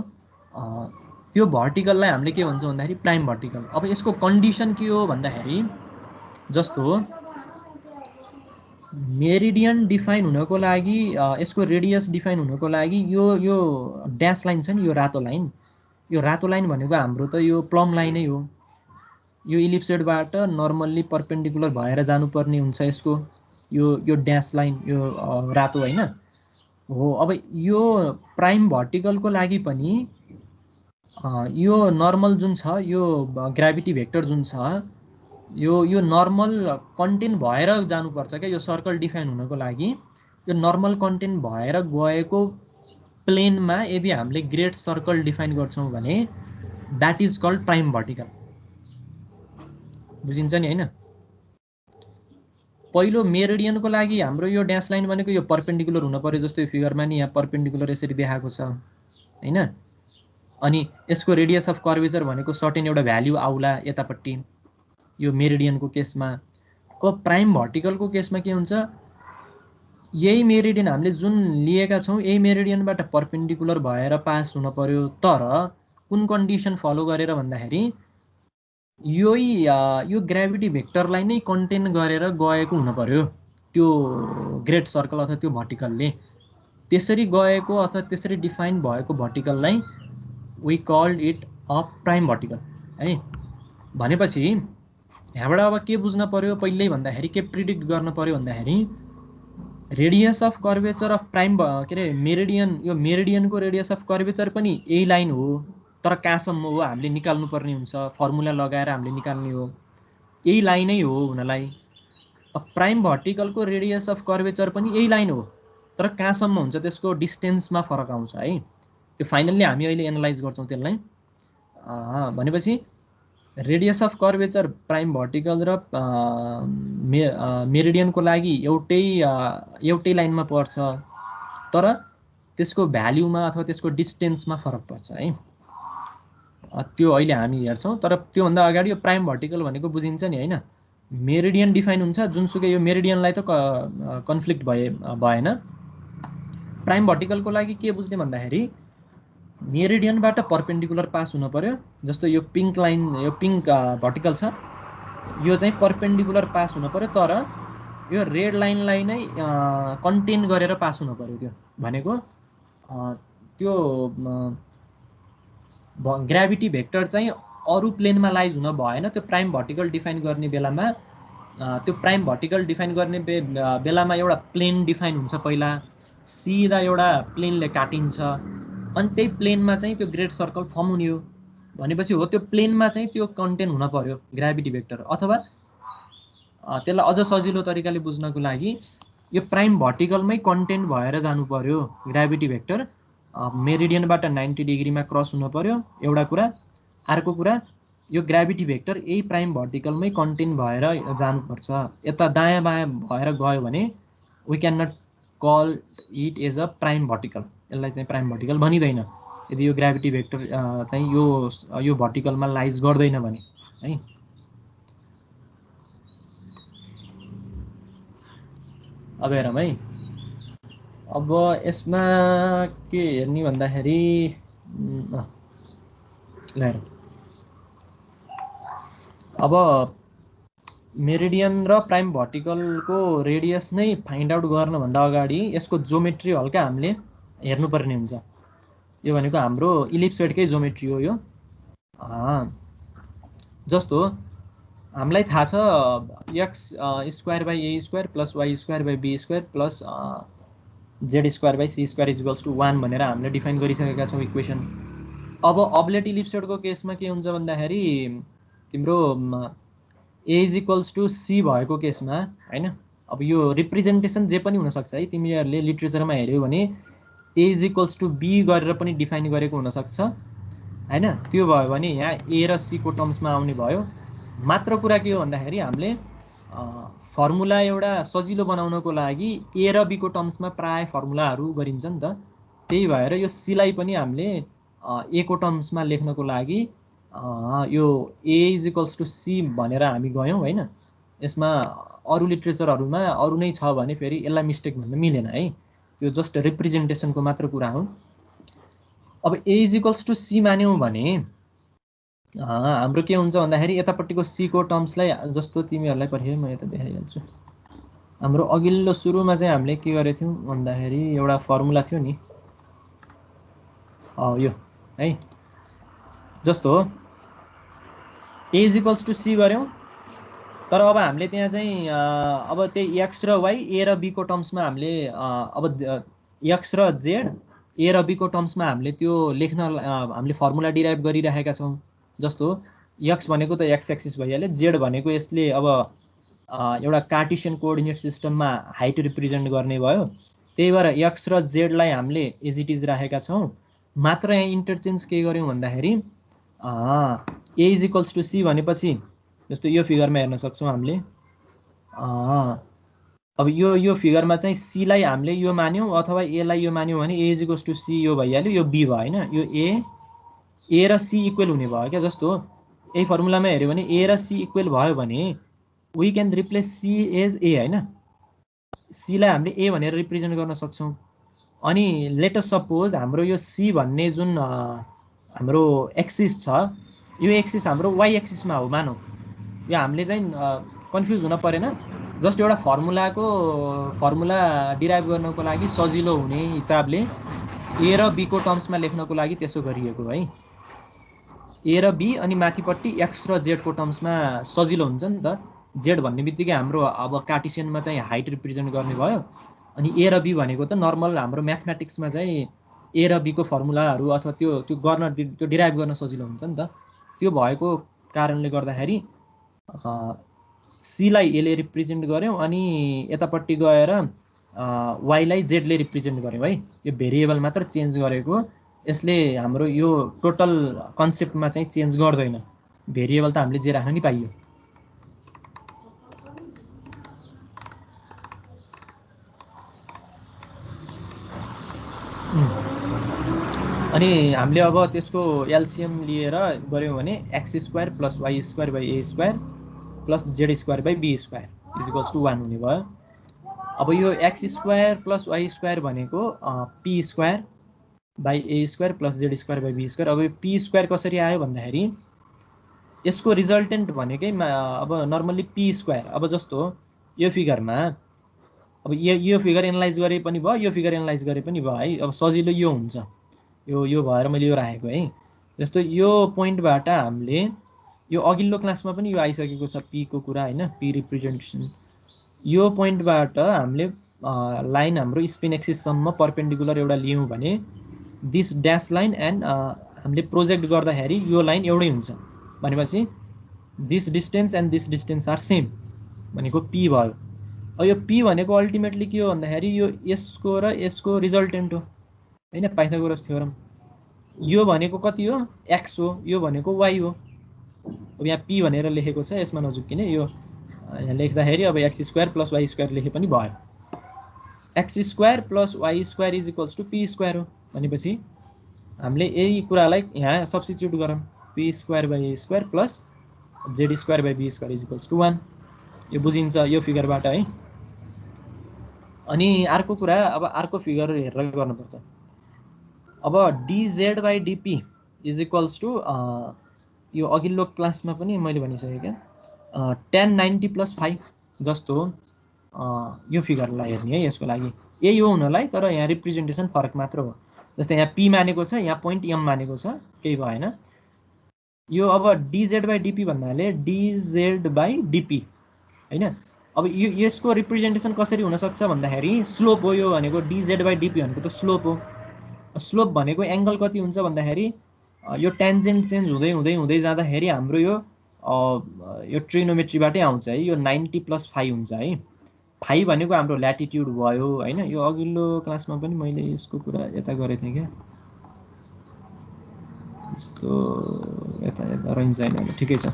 त्यो भर्टिकललाई हामीले के भन्छौं भन्दाखेरि प्राइम भर्टिकल अब यसको कन्डिसन के हो भन्दाखेरि जस्तो मेरिडियन डिफाइन हुनको लागि यसको रेडियस डिफाइन हुनको लागि यो ड्याश लाइन छ नि यो रातो लाइन भनेको हाम्रो त यो प्लम लाइन नै हो यो इलिप्सोइडबाट नर्मल्ली परपेन्डिकुलर भएर जानुपर्ने हुन्छ यसको यो ड्याश लाइन यो रातो हैन हो अब यो प्राइम भर्टिकल को लागि पनि यो नर्मल जुन छ यो ग्राभिटी भेक्टर जुन छ यो नर्मल कन्टेन्ट भएर जानुपर्छ के यो सर्कल डिफाइन हुनको लागि यो नर्मल कन्टेन्ट भएर गएको प्लेनमा यदि हामीले ग्रेट सर्कल डिफाइन गर्छौं भने that is called prime vertical बुझिन्छ नि हैन पहिलो मेरिडियनको लागि हाम्रो यो ड्यास लाइन भनेको यो पर्पेन्डिकुलर हुन पर्यो, जस्तो यो फिगरमा नि यहाँ पर्पेन्डिकुलर यसरी देखाएको छ हैन। अनि यसको रेडियस अफ कर्वेचर भनेको सर्टेन एउटा भ्याल्यु आउला यतापट्टि यो मेरिडियनको केसमा। अब प्राइम भर्टिकलको केसमा के हुन्छ, यही मेरिडियन हामीले जुन लिएका छौँ यही मेरिडियनबाट पर्पेन्डिकुलर भएर पास हुन पर्यो, तर कुन कन्डिसन फलो गरेर भन्दाखेरि यो ग्राभिटी भेक्टरलाई नै कन्टेन गरेर गएको हुन पर्यो त्यो ग्रेट सर्कल अथवा त्यो भर्टिकलले। त्यसरी गएको अथवा त्यसरी डिफाइन भएको भर्टिकललाई we called it a prime vertical है। भनेपछि यहाँबाट अब के बुझ्न पर्यो पहिल्यै भन्दाखेरि, के प्रिडिक्ट गर्न पर्यो भन्दाखेरि radius of curvature of prime के अरे मेरिडियन, यो मेरिडियनको रेडियस अफ कर्वेचर पनि यही लाइन हो, तर कहाँसम्म हो हामीले निकाल्नु पर्ने हुन्छ, फर्मुला लगाएर हामीले निकाल्ने हो, यही लाइनै हो हुनलाई। अब प्राइम भर्टिकलको रेडियस अफ कर्वेचर पनि यही लाइन हो, तर कहाँसम्म हुन्छ त्यसको डिस्टेन्समा फरक आउँछ है। त्यो फाइनल्ली हामी अहिले एनालाइज गर्छौँ त्यसलाई। भनेपछि radius of curvature prime vertical र मेरिडियनको लागि एउटै लाइनमा पर्छ, तर त्यसको भ्याल्युमा अथवा त्यसको डिस्टेन्समा फरक पर्छ है। त्यो अहिले हामी हेर्छौँ, तर त्योभन्दा अगाडि यो प्राइम भर्टिकल भनेको बुझिन्छ नि हैन। मेरिडियन डिफाइन हुन्छ, जुनसुकै यो मेरिडियनलाई त कन्फ्लिक्ट भएन। प्राइम भर्टिकलको लागि के बुझ्ने भन्दाखेरि मेरिडियनबाट पर्पेन्डिकुलर पास हुन पर्यो, जस्तो यो पिङ्क लाइन, यो पिङ्क भर्टिकल छ, यो चाहिँ पर्पेन्डिकुलर पास हुन पर्यो, तर यो रेड लाइनलाई नै कन्टेन गरेर पास हुन पर्यो। त्यो भनेको त्यो ग्राभिटी भेक्टर चाहिँ अरू प्लेनमा लाइज हुन भएन। त्यो प्राइम भर्टिकल डिफाइन गर्ने बेलामा बेलामा एउटा प्लेन डिफाइन हुन्छ, पहिला सिधा एउटा प्लेनले काटिन्छ, अनि त्यही प्लेनमा चाहिँ त्यो ग्रेट सर्कल फर्म हुने हो। भनेपछि हो त्यो प्लेनमा चाहिँ त्यो कन्टेन हुन पर्यो ग्राभिटी भेक्टर, अथवा त्यसलाई अझ सजिलो तरिकाले बुझ्नको लागि यो प्राइम भर्टिकलमै कन्टेन्ट भएर जानु पर्यो ग्राभिटी भेक्टर। मेरिडियनबाट 90 डिग्रीमा क्रस हुन पर्यो एउटा कुरा। अर्को कुरा यो ग्राभिटी भेक्टर यही प्राइम भर्टिकलमै कन्टेन्ट भएर जानुपर्छ। यता दायाँ बायाँ भएर गयो भने we can not call it as a prime vertical, यसलाई चाहिँ प्राइम भर्टिकल भनिँदैन यदि यो ग्राभिटी भेक्टर चाहिँ यो भर्टिकलमा लाइज गर्दैन भने है। अब हेरौँ है, अब यसमा के हेर्ने भन्दाखेरि ल अब मेरिडियन र प्राइम भर्टिकलको रेडियस नै फाइन्ड आउट गर्नुभन्दा अगाडि यसको जोमेट्री हल्का हामीले हेर्नुपर्ने हुन्छ। यो भनेको हाम्रो इलिप्सोइडकै जोमेट्री हो यो। जस्तो हामीलाई थाहा छ x square by a square plus y square by b square plus z square by c square equals to 1 भनेर हामीले डिफाइन गरिसकेका छौँ इक्वेसन। अब अब्लेट इलिप्सोइडको केसमा के हुन्छ भन्दाखेरि तिम्रो ए इज इक्वल्स टु सी भएको केसमा हैन, अब यो रिप्रेजेन्टेसन जे पनि हुनसक्छ है, तिमीहरूले लिट्रेचरमा हेऱ्यौ भने ए इज इक्वल्स टु बी गरेर पनि डिफाइन गरेको हुनसक्छ हैन। त्यो भयो भने यहाँ ए र सी को टर्म्समा आउने भयो। मात्र कुरा के हो भन्दाखेरि हामीले फर्मुला एउटा सजिलो बनाउनको लागि ए र बी को टर्म्समा प्राय फर्मुलाहरू गरिन्छ नि त। त्यही भएर यो सीलाई पनि हामीले ए को टर्म्समा लेख्नको लागि यो ए इज इक्वल्स टु सी भनेर हामी गयौँ हैन। यसमा अरू लिट्रेचरहरूमा अरू नै छ भने फेरि यसलाई मिस्टेक भन्नु मिलेन है, त्यो जस्ट रिप्रेजेन्टेसनको मात्र कुरा हो। अब ए इज इक्वल्स टु सी मान्यौँ भने हाम्रो के हुन्छ भन्दाखेरि यतापट्टिको सी को टर्म्सलाई, जस्तो तिमीहरूलाई पछि म यता देखाइहाल्छु। हाम्रो अघिल्लो सुरुमा चाहिँ हामीले के गरेको थियौँ भन्दाखेरि एउटा फर्मुला थियो नि यो है, जस्तो ए इज इक्वल्स टु सी गऱ्यौँ, तर अब हामीले त्यहाँ चाहिँ अब त्यही एक्स र वाई ए र बी को टर्म्समा हामीले अब एक्स र जेड ए र बी को टर्म्समा हामीले त्यो लेख्न हामीले फर्मुला डिराइभ गरिरहेका छौँ। जस्तो एक्स भनेको त एक्स एक्सिस भइहाल्यो, जेड भनेको यसले अब एउटा कार्टेसियन कोअर्डिनेट सिस्टममा हाइट रिप्रेजेन्ट गर्ने भयो। त्यही भएर एक्स र जेडलाई हामीले एज इट इज राखेका छौँ। मात्र यहाँ इन्टरचेन्ज के गर्यौँ भन्दाखेरि ए इज इक्वल्स टु सी भनेपछि जस्तो यो फिगरमा हेर्न सक्छौँ हामीले अब यो फिगरमा चाहिँ सी लाई हामीले यो मान्यौं अथवा ए लाई यो मान्यौं भने ए इज इक्वल्स टु सी यो भइहाल्यो, यो बी भयो हैन। यो ए र सी इक्वल हुने भयो क्या। जस्तो यही फर्मुलामा हेर्यो भने ए र सी इक्वल भयो भने we can replace c as a हैन। सी लाई हामीले ए भनेर रिप्रेजेन्ट गर्न सक्छौं। अनि लेट अस सपोज हाम्रो यो सी भन्ने जुन हाम्रो एक्सिस छ, यो एक्सिस हाम्रो वाई एक्सिसमा हो मानौ। यो हामीले चाहिँ कन्फ्युज हुन परेन। जस्ट एउटा फर्मुला डिराइभ गर्नको लागि सजिलो हुने हिसाबले ए र बी को टर्म्समा लेख्नको लागि त्यसो गरिएको है। ए र बी अनि माथिपट्टि एक्स र जेड को टर्म्समा सजिलो हुन्छ नि त। जेड भन्ने बित्तिकै हाम्रो अब कार्टेसियनमा चाहिँ हाइट रिप्रेजेन्ट गर्ने भयो। अनि ए र बी भनेको त नर्मल हाम्रो म्याथमेटिक्समा चाहिँ ए र बी को फर्मुलाहरू अथवा त्यो गर्न त्यो डिराइभ गर्न सजिलो हुन्छ नि त। त्यो भएको कारणले गर्दाखेरि सी लाई एले रिप्रेजेन्ट गर्यौं अनि यतापट्टि गएर वाई लाई जेडले रिप्रेजेन्ट गर्यौं है। यो भेरिएबल मात्र चेन्ज गरेको, यसले हाम्रो यो टोटल कन्सेप्टमा चाहिँ चेन्ज गर्दैन। भेरिएबल त हामीले जे राख्न नि पाइयो। अनि हामीले अब त्यसको एलसीएम लिएर गर्यौं भने x square plus y square by a square plus z square by b square is equals to 1 हुने भयो। अब यो x square plus y square भनेको p square by a square plus z square by b square. अब यो P square कसरी आयो भन्दाखेरि यसको रिजल्टेन्ट भनेकै अब नर्मल्ली पी स्क्वायर। अब जस्तो यो फिगरमा अब यो फिगर एनालाइज गरे पनि भयो, यो फिगर एनालाइज गरे पनि भयो है। अब सजिलो यो हुन्छ, यो भएर मैले यो राखेको है। जस्तो यो पोइन्टबाट हामीले यो अघिल्लो क्लासमा पनि यो आइसकेको छ पी को कुरा हैन, पी रिप्रेजेन्टेसन। यो पोइन्टबाट हामीले लाइन हाम्रो स्पिन एक्सिससम्म परपेन्डिकुलर एउटा लियौं भने दिस ड्यास लाइन एन्ड हामीले प्रोजेक्ट गर्दाखेरि यो लाइन एउटै हुन्छ भनेपछि this distance and this distance are same भनेको पी भयो। अब यो पी भनेको अल्टिमेटली के हो भन्दाखेरि यो यसको र यसको रिजल्टेन्ट हो हैन, पाइथागोरस थ्योरम। यो भनेको कति हो? एक्स हो, यो भनेको वाई हो। अब यहाँ पी भनेर लेखेको छ, यसमा नझुक्किने। यो यहाँ लेख्दाखेरि अब x square plus y square लेखे पनि भयो। X square plus y square is equals to p square हो भनेपछि हामीले यही कुरालाई यहाँ सब्स्टिट्युट गरौँ। P square by a square plus z square by b square is equals to 1। यो बुझिन्छ यो फिगरबाट है। अनि अर्को कुरा, अब अर्को फिगर हेरेर गर्नुपर्छ। अब dz by dp is equals to यो अघिल्लो क्लासमा पनि मैले भनिसकेँ क्या, tan 90 प्लस 5। जस्तो यो फिगरलाई हेर्ने है, यसको लागि यही हो हुनलाई, तर यहाँ रिप्रेजेन्टेसन फरक मात्र हो। जस्तै यहाँ p मानेको छ, यहाँ पोइन्ट m मानेको छ, केही भएन। यो अब dz बाई dp भन्नाले dz बाई dp हैन। अब यसको रिप्रेजेन्टेसन कसरी हुन सक्छ भन्दाखेरि स्लोप हो। यो भनेको dz बाई dp भनेको त स्लोप हो। स्लोप भनेको एंगल कति हुन्छ भन्दाखेरि यो टेन्जेन्ट चेन्ज हुँदै हुँदै हुँदै जाँदाखेरि हाम्रो यो ट्रिग्नोमेट्रीबाटै आउँछ है। यो 90 प्लस 5 हुन्छ है। 5 भनेको हाम्रो ल्याटिट्युड भयो हैन। यो अघिल्लो क्लासमा पनि मैले यसको कुरा यता गरेँ थिएँ क्या, यस्तो यता रहन्छ हैन, ठिकै छ।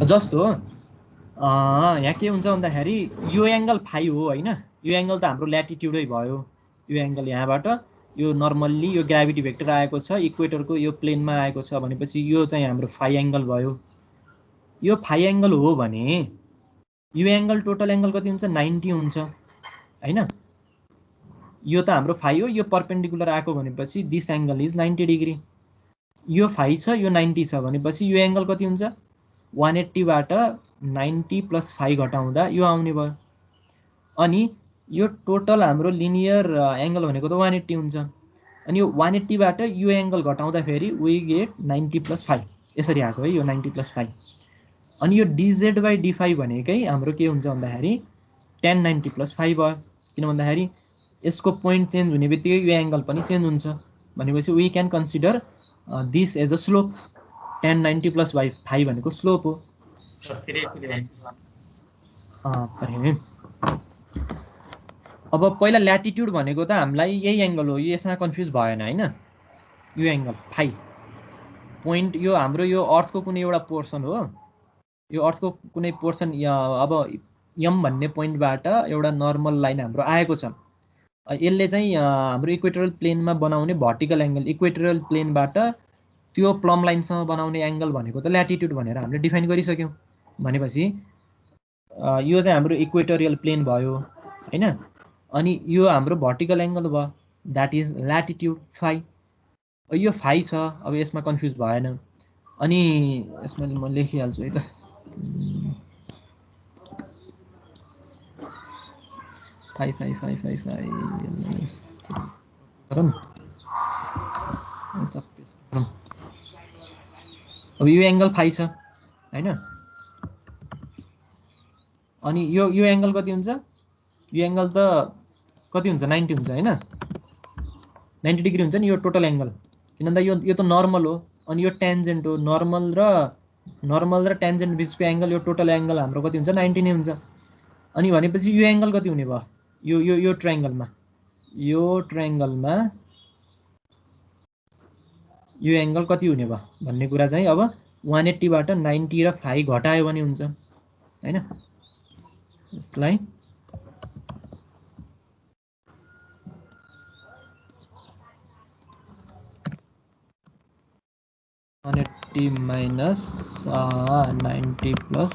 जस्तो यहाँ के हुन्छ भन्दाखेरि यो एंगल फाइ हो हैन। यो एंगल त हाम्रो ल्याटिट्युडै भयो। यो एंगल यहाँबाट यो नर्मल्ली यो ग्राभिटी भेक्टर आएको छ, इक्वेटरको यो प्लेनमा आएको छ भनेपछि यो चाहिँ हाम्रो फाइ एंगल भयो। यो फाइ एंगल हो भने यो एंगल टोटल एंगल कति हुन्छ? 90 हुन्छ हैन। यो त हाम्रो फाइ हो, यो परपेन्डिकुलर आएको भनेपछि दिस एंगल इज 90 डिग्री। यो फाइ छ, यो 90 छ भनेपछि यो एंगल कति हुन्छ? 180 बाट 90 प्लस 5 घटाउँदा यो आउने भयो। अनि यो टोटल हाम्रो लिनियर एंगल भनेको त 180 हुन्छ। अनि यो 180 बाट यो एंगल घटाउँदा फेरि वी गेट 90 प्लस 5, यसरी आएको है यो 90 प्लस 5। अनि यो dz बाई d5 भनेकै हाम्रो के हुन्छ भन्दाखेरि tan 90 प्लस 5 भयो। किन भन्दाखेरि यसको पोइन्ट चेन्ज हुने बित्तिकै यो एंगल पनि चेन्ज हुन्छ भनेपछि we can consider this as a slope. tan 90 plus 5 भनेको स्लोप हो। अब पहिला ल्याटिट्युड भनेको त हामीलाई यही एंगल हो, यसमा कन्फ्युज भएन हैन। यो एंगल फाइ पोइन्ट यो हाम्रो यो अर्थको कुनै एउटा पोर्सन हो, यो अर्थको कुनै पोर्सन अब यम भन्ने पोइन्टबाट एउटा नर्मल लाइन हाम्रो आएको छ। यसले चाहिँ हाम्रो इक्वेटोरियल प्लेनमा बनाउने भर्टिकल एङ्गल, इक्वेटोरियल प्लेनबाट त्यो प्लम लाइनसँग बनाउने एङ्गल भनेको त ल्याटिट्युड भनेर हामीले डिफाइन गरिसक्यौँ। भनेपछि यो चाहिँ हाम्रो इक्वेटोरियल प्लेन भयो हैन, अनि यो हाम्रो भर्टिकल एङ्गल भयो, द्याट इज ल्याटिट्युड फाइ। यो फाइ छ, अब यसमा कन्फ्युज भएन। अनि यसमा म लेखिहाल्छु है त, फाइ फाइ फाइ फाइ फाइ अब यो एङ्गल फाइ छ हैन, अनि यो एङ्गल कति हुन्छ, यो एङ्गल त कति हुन्छ 90 हुन्छ हैन, 90 डिग्री हुन्छ नि यो टोटल एङ्गल, किनभने यो त नर्मल हो, अनि यो टेन्जेन्ट हो, नर्मल र टेन्जेन्ट बिचको एङ्गल, यो टोटल एङ्गल हाम्रो कति हुन्छ 90 नै हुन्छ। अनि भनेपछि यो एङ्गल कति हुने भयो, यो ट्रायङ्गलमा यो एङ्गल कति हुने भयो भन्ने कुरा चाहिँ अब 180 बाट 90 र फाइ घटायो भने हुन्छ हैन। यसलाई -180 minus 90 plus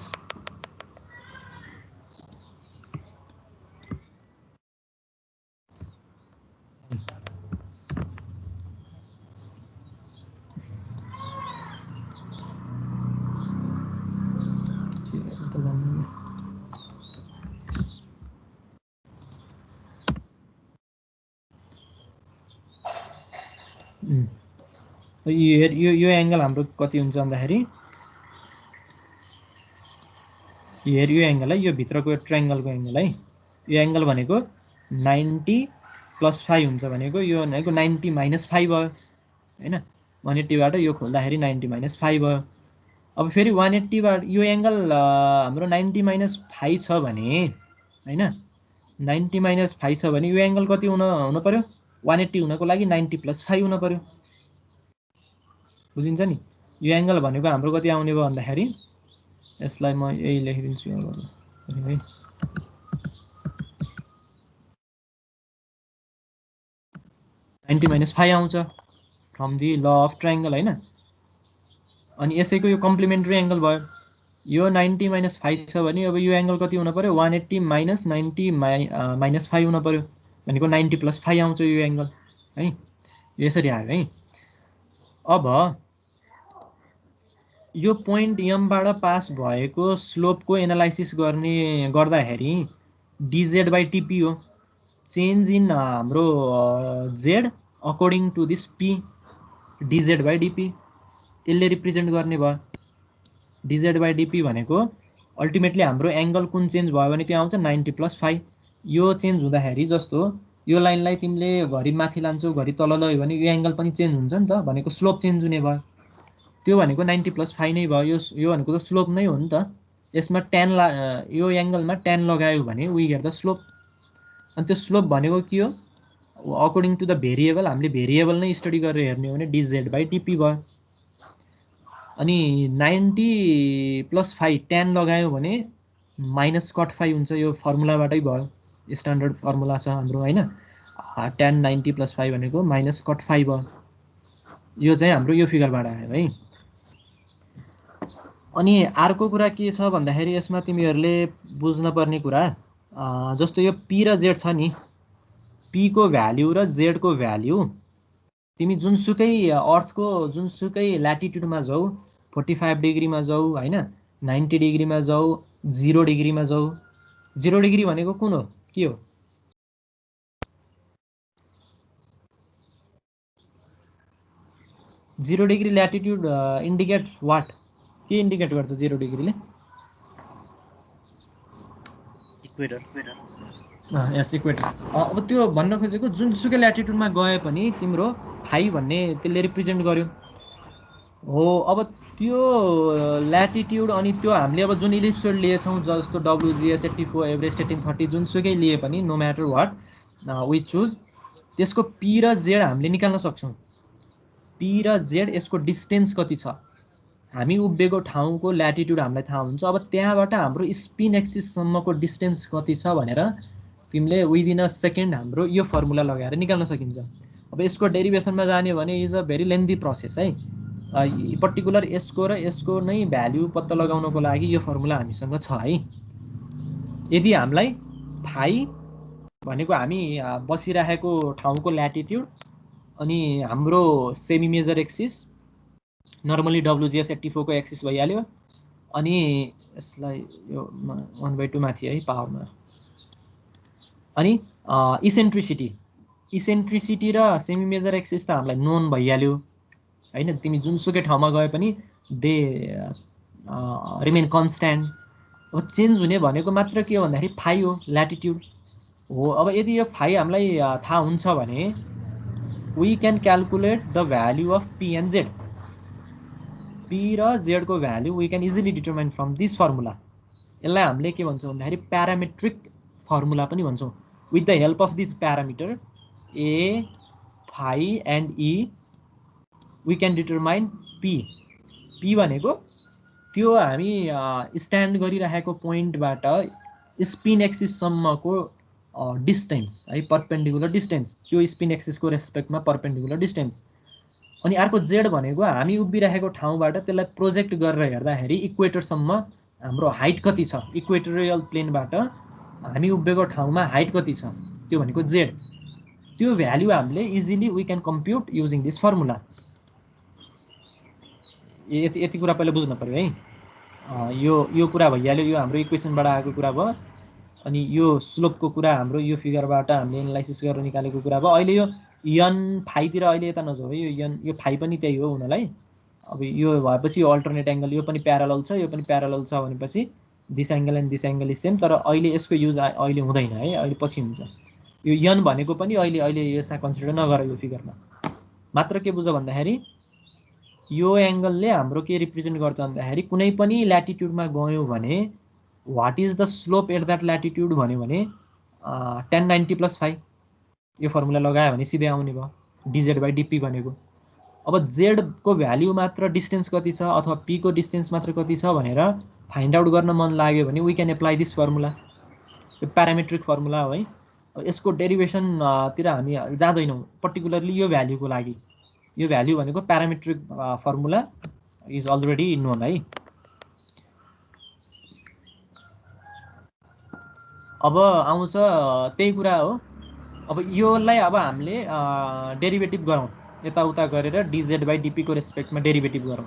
यो एङ्गल हाम्रो कति हुन्छ भन्दाखेरि यो एङ्गल है, यो भित्रको ट्रायङ्गलको एङ्गल है, यो एङ्गल भनेको 90 + 5 हुन्छ भनेको यो भनेको 90 - 5 भयो हैन। 180 बाट यो खोल्दाखेरि 90 - 5 भयो। अब फेरि 180 बाट यो एङ्गल हाम्रो 90 - 5 छ भने हैन, 90 - 5 छ भने यो एङ्गल कति हुन पर्यो, 180 हुनको लागि 90 + 5 हुन पर्यो, बुझिन्छ नि। यो एङ्गल भनेको हाम्रो कति आउने भयो भन्दाखेरि, यसलाई म यही लेखिदिन्छु है, 90 - 5 आउँछ from the law of triangle हैन। अनि यसैको यो कम्प्लिमेन्ट्री एङ्गल भयो, यो 90 - 5 छ भने अब यो एङ्गल कति हुन पर्यो, 180 - 90 - 5 हुन पर्यो भनेको 90 + 5 आउँछ यो एङ्गल है, यसरी आयो है। अब यो पोइन्ट यमबाट पास भएको स्लोपको एनालाइसिस गर्दाखेरि dz/dp हो, चेन्ज इन हाम्रो z according to this p dz/dp, यसले रिप्रेजेन्ट गर्ने भयो। dz/dp भनेको अल्टिमेटली हाम्रो एङ्गल कुन चेन्ज भयो भने त्यो आउँछ 90 + 5। यो चेन्ज हुँदाखेरि जस्तो यो लाइनलाई तिमीले घरि माथि लान्छौ घरि तल लग्यो भने यो एङ्गल पनि चेन्ज हुन्छ नि त, भनेको स्लोप चेन्ज हुने भयो, त्यो भनेको 90 + 5 नै भयो। यो भनेको त स्लोप नै हो नि त, यसमा यो एङ्गलमा tan लगायो भने वी गेट द स्लोप। अनि त्यो स्लोप भनेको के हो, अकर्डिङ टु द भेरिएबल, हामीले भेरिएबल नै स्टडी गरेर हेर्ने हो भने dz/dp भयो। अनि 90 + 5 tan लगायो भने -cot5 हुन्छ, यो फर्मुलाबाटै भयो, स्ट्यान्डर्ड फर्मुला छ हाम्रो हैन, tan 90 + 5 भनेको -cot5 भयो। यो चाहिँ हाम्रो यो फिगरबाट आयो है। अनि अर्को कुरा के छ भन्दाखेरि यसमा तिमीहरूले बुझ्न पर्ने कुरा, जस्तो यो p र z छ नि, p को भ्याल्यु र z को भ्याल्यु तिमी जुनसुकै अर्थको जुनसुकै ल्याटिट्युडमा जाऊ, 45 डिग्रीमा जाऊ हैन, 90 डिग्रीमा जाऊ, 0 डिग्रीमा जाऊ, 0 डिग्री भनेको कुन हो, के हो, 0 डिग्री ल्याटिट्युड इन्डिकेट्स वाट, के इन्डिकेट गर्छ 0 डिग्रीले, इक्वेटर। यस इक्वेटर। अब त्यो भन्न खोजेको जुनसुकै ल्याटिट्युडमा गए पनि तिम्रो फाइ भन्ने त्यसले रिप्रेजेन्ट गर्यो हो। अब त्यो ल्याटिट्युड अनि त्यो हामीले अब जुन इलिप्सोइड लिएछौँ जस्तो WGS 84 एभरेस्ट 1830 जुनसुकै लिए पनि no matter what we choose, त्यसको p र z हामीले निकाल्न सक्छौँ। पी र जेड यसको डिस्टेन्स कति छ, हामी उभिएको ठाउँको ल्याटिट्युड हामीलाई थाहा हुन्छ। अब त्यहाँबाट हाम्रो स्पिन एक्सिससम्मको डिस्टेन्स कति छ भनेर तिमीले विदिन अ सेकेन्ड हाम्रो यो फर्मुला लगाएर निकाल्न सकिन्छ। अब यसको डेरिभेसनमा जाने भने इज अ भेरी लेन्दी प्रोसेस है। पर्टिकुलर यसको र यसको नै भ्याल्यु पत्ता लगाउनको लागि यो फर्मुला हामीसँग छ है। यदि हामीलाई फाइ भनेको हामी बसिरहेको ठाउँको ल्याटिट्युड अनि हाम्रो semi major axis normally WGS 84 को एक्सिस भइहाल्यो, अनि यसलाई यो 1/2 माथि है पावरमा, अनि इसेन्ट्रिसिटी र सेमी मेजर एक्सिस त हामीलाई नोन भइहाल्यो हैन। तिमी जुनसुकै ठाउँमा गए पनि दे रिमेन कन्स्ट्यान्ट। अब चेन्ज हुने भनेको मात्र के हो भन्दाखेरि फाइ हो, ल्याटिट्युड हो। अब यदि यो फाइ हामीलाई थाहा हुन्छ भने we can calculate the value of p and z. p र z को value we can easily determine from this formula. यसलाई हामीले के भन्छौँ भन्दाखेरि प्यारामेट्रिक फर्मुला पनि भन्छौँ। with the help of this parameter a, phi and e we can determine p. p भनेको त्यो हामी स्ट्यान्ड गरिरहेको पोइन्टबाट स्पिन एक्सिससम्मको डिस्टेन्स है, परपेन्डिकुलर डिस्टेन्स, त्यो स्पिन एक्सिसको रेस्पेक्टमा परपेन्डिकुलर डिस्टेन्स। अनि अर्को जेड भनेको हामी उभिरहेको ठाउँबाट त्यसलाई प्रोजेक्ट गरेर हेर्दाखेरि इक्वेटरसम्म हाम्रो हाइट कति छ, इक्वेटोरियल प्लेनबाट हामी उभिएको ठाउँमा हाइट कति छ, त्यो भनेको जेड। त्यो भ्यालु हामीले easily we can compute using this formula. यति कुरा पहिला बुझ्नु पर्यो है। यो कुरा भइहाल्यो, यो हाम्रो इक्वेसनबाट आएको कुरा भयो। अनि यो स्लोपको कुरा हाम्रो यो फिगरबाट हामीले एनालाइसिस गरेर निकालेको कुरा भयो। अहिले यो यन फाइतिर अहिले यता नजाऊ है, यो फाइ पनि त्यही हो हुनलाई। अब यो भएपछि यो अल्टरनेट एङ्गल, यो पनि प्यारलल छ, यो पनि प्यारलल छ भनेपछि this angle and this angle is same. तर अहिले यसको युज अहिले हुँदैन है, अहिले पछि हुन्छ। यो यन भनेको पनि अहिले यसमा कन्सिडर नगर यो फिगरमा। मात्र के बुझ भन्दाखेरि यो एङ्गलले हाम्रो के रिप्रेजेन्ट गर्छ भन्दाखेरि कुनै पनि ल्याटिट्युडमा गयो भने what is the slope at that latitude भन्यो भने tan 90 + 5 यो फर्मुला लगायो भने सिधै आउने भयो dz/dp भनेको। अब z को भ्याल्यु मात्र डिस्टेन्स कति छ अथवा p को डिस्टेन्स मात्र कति छ भनेर फाइन्ड आउट गर्न मन लाग्यो भने we can apply this formula. यो प्यारामेट्रिक फर्मुला हो है। अब यसको डेरिभेसन तिर हामी जाँदैनौँ, पर्टिकुलरली यो भ्याल्युको लागि। यो भ्याल्यु भनेको प्यारामेट्रिक फर्मुला इज अलरेडी नोन है। अब आउँछ त्यही कुरा हो। अब योलाई अब हामीले डेरिभेटिभ गरौँ, यताउता गरेर dz/dp को रेस्पेक्टमा डेरिभेटिभ गरौँ।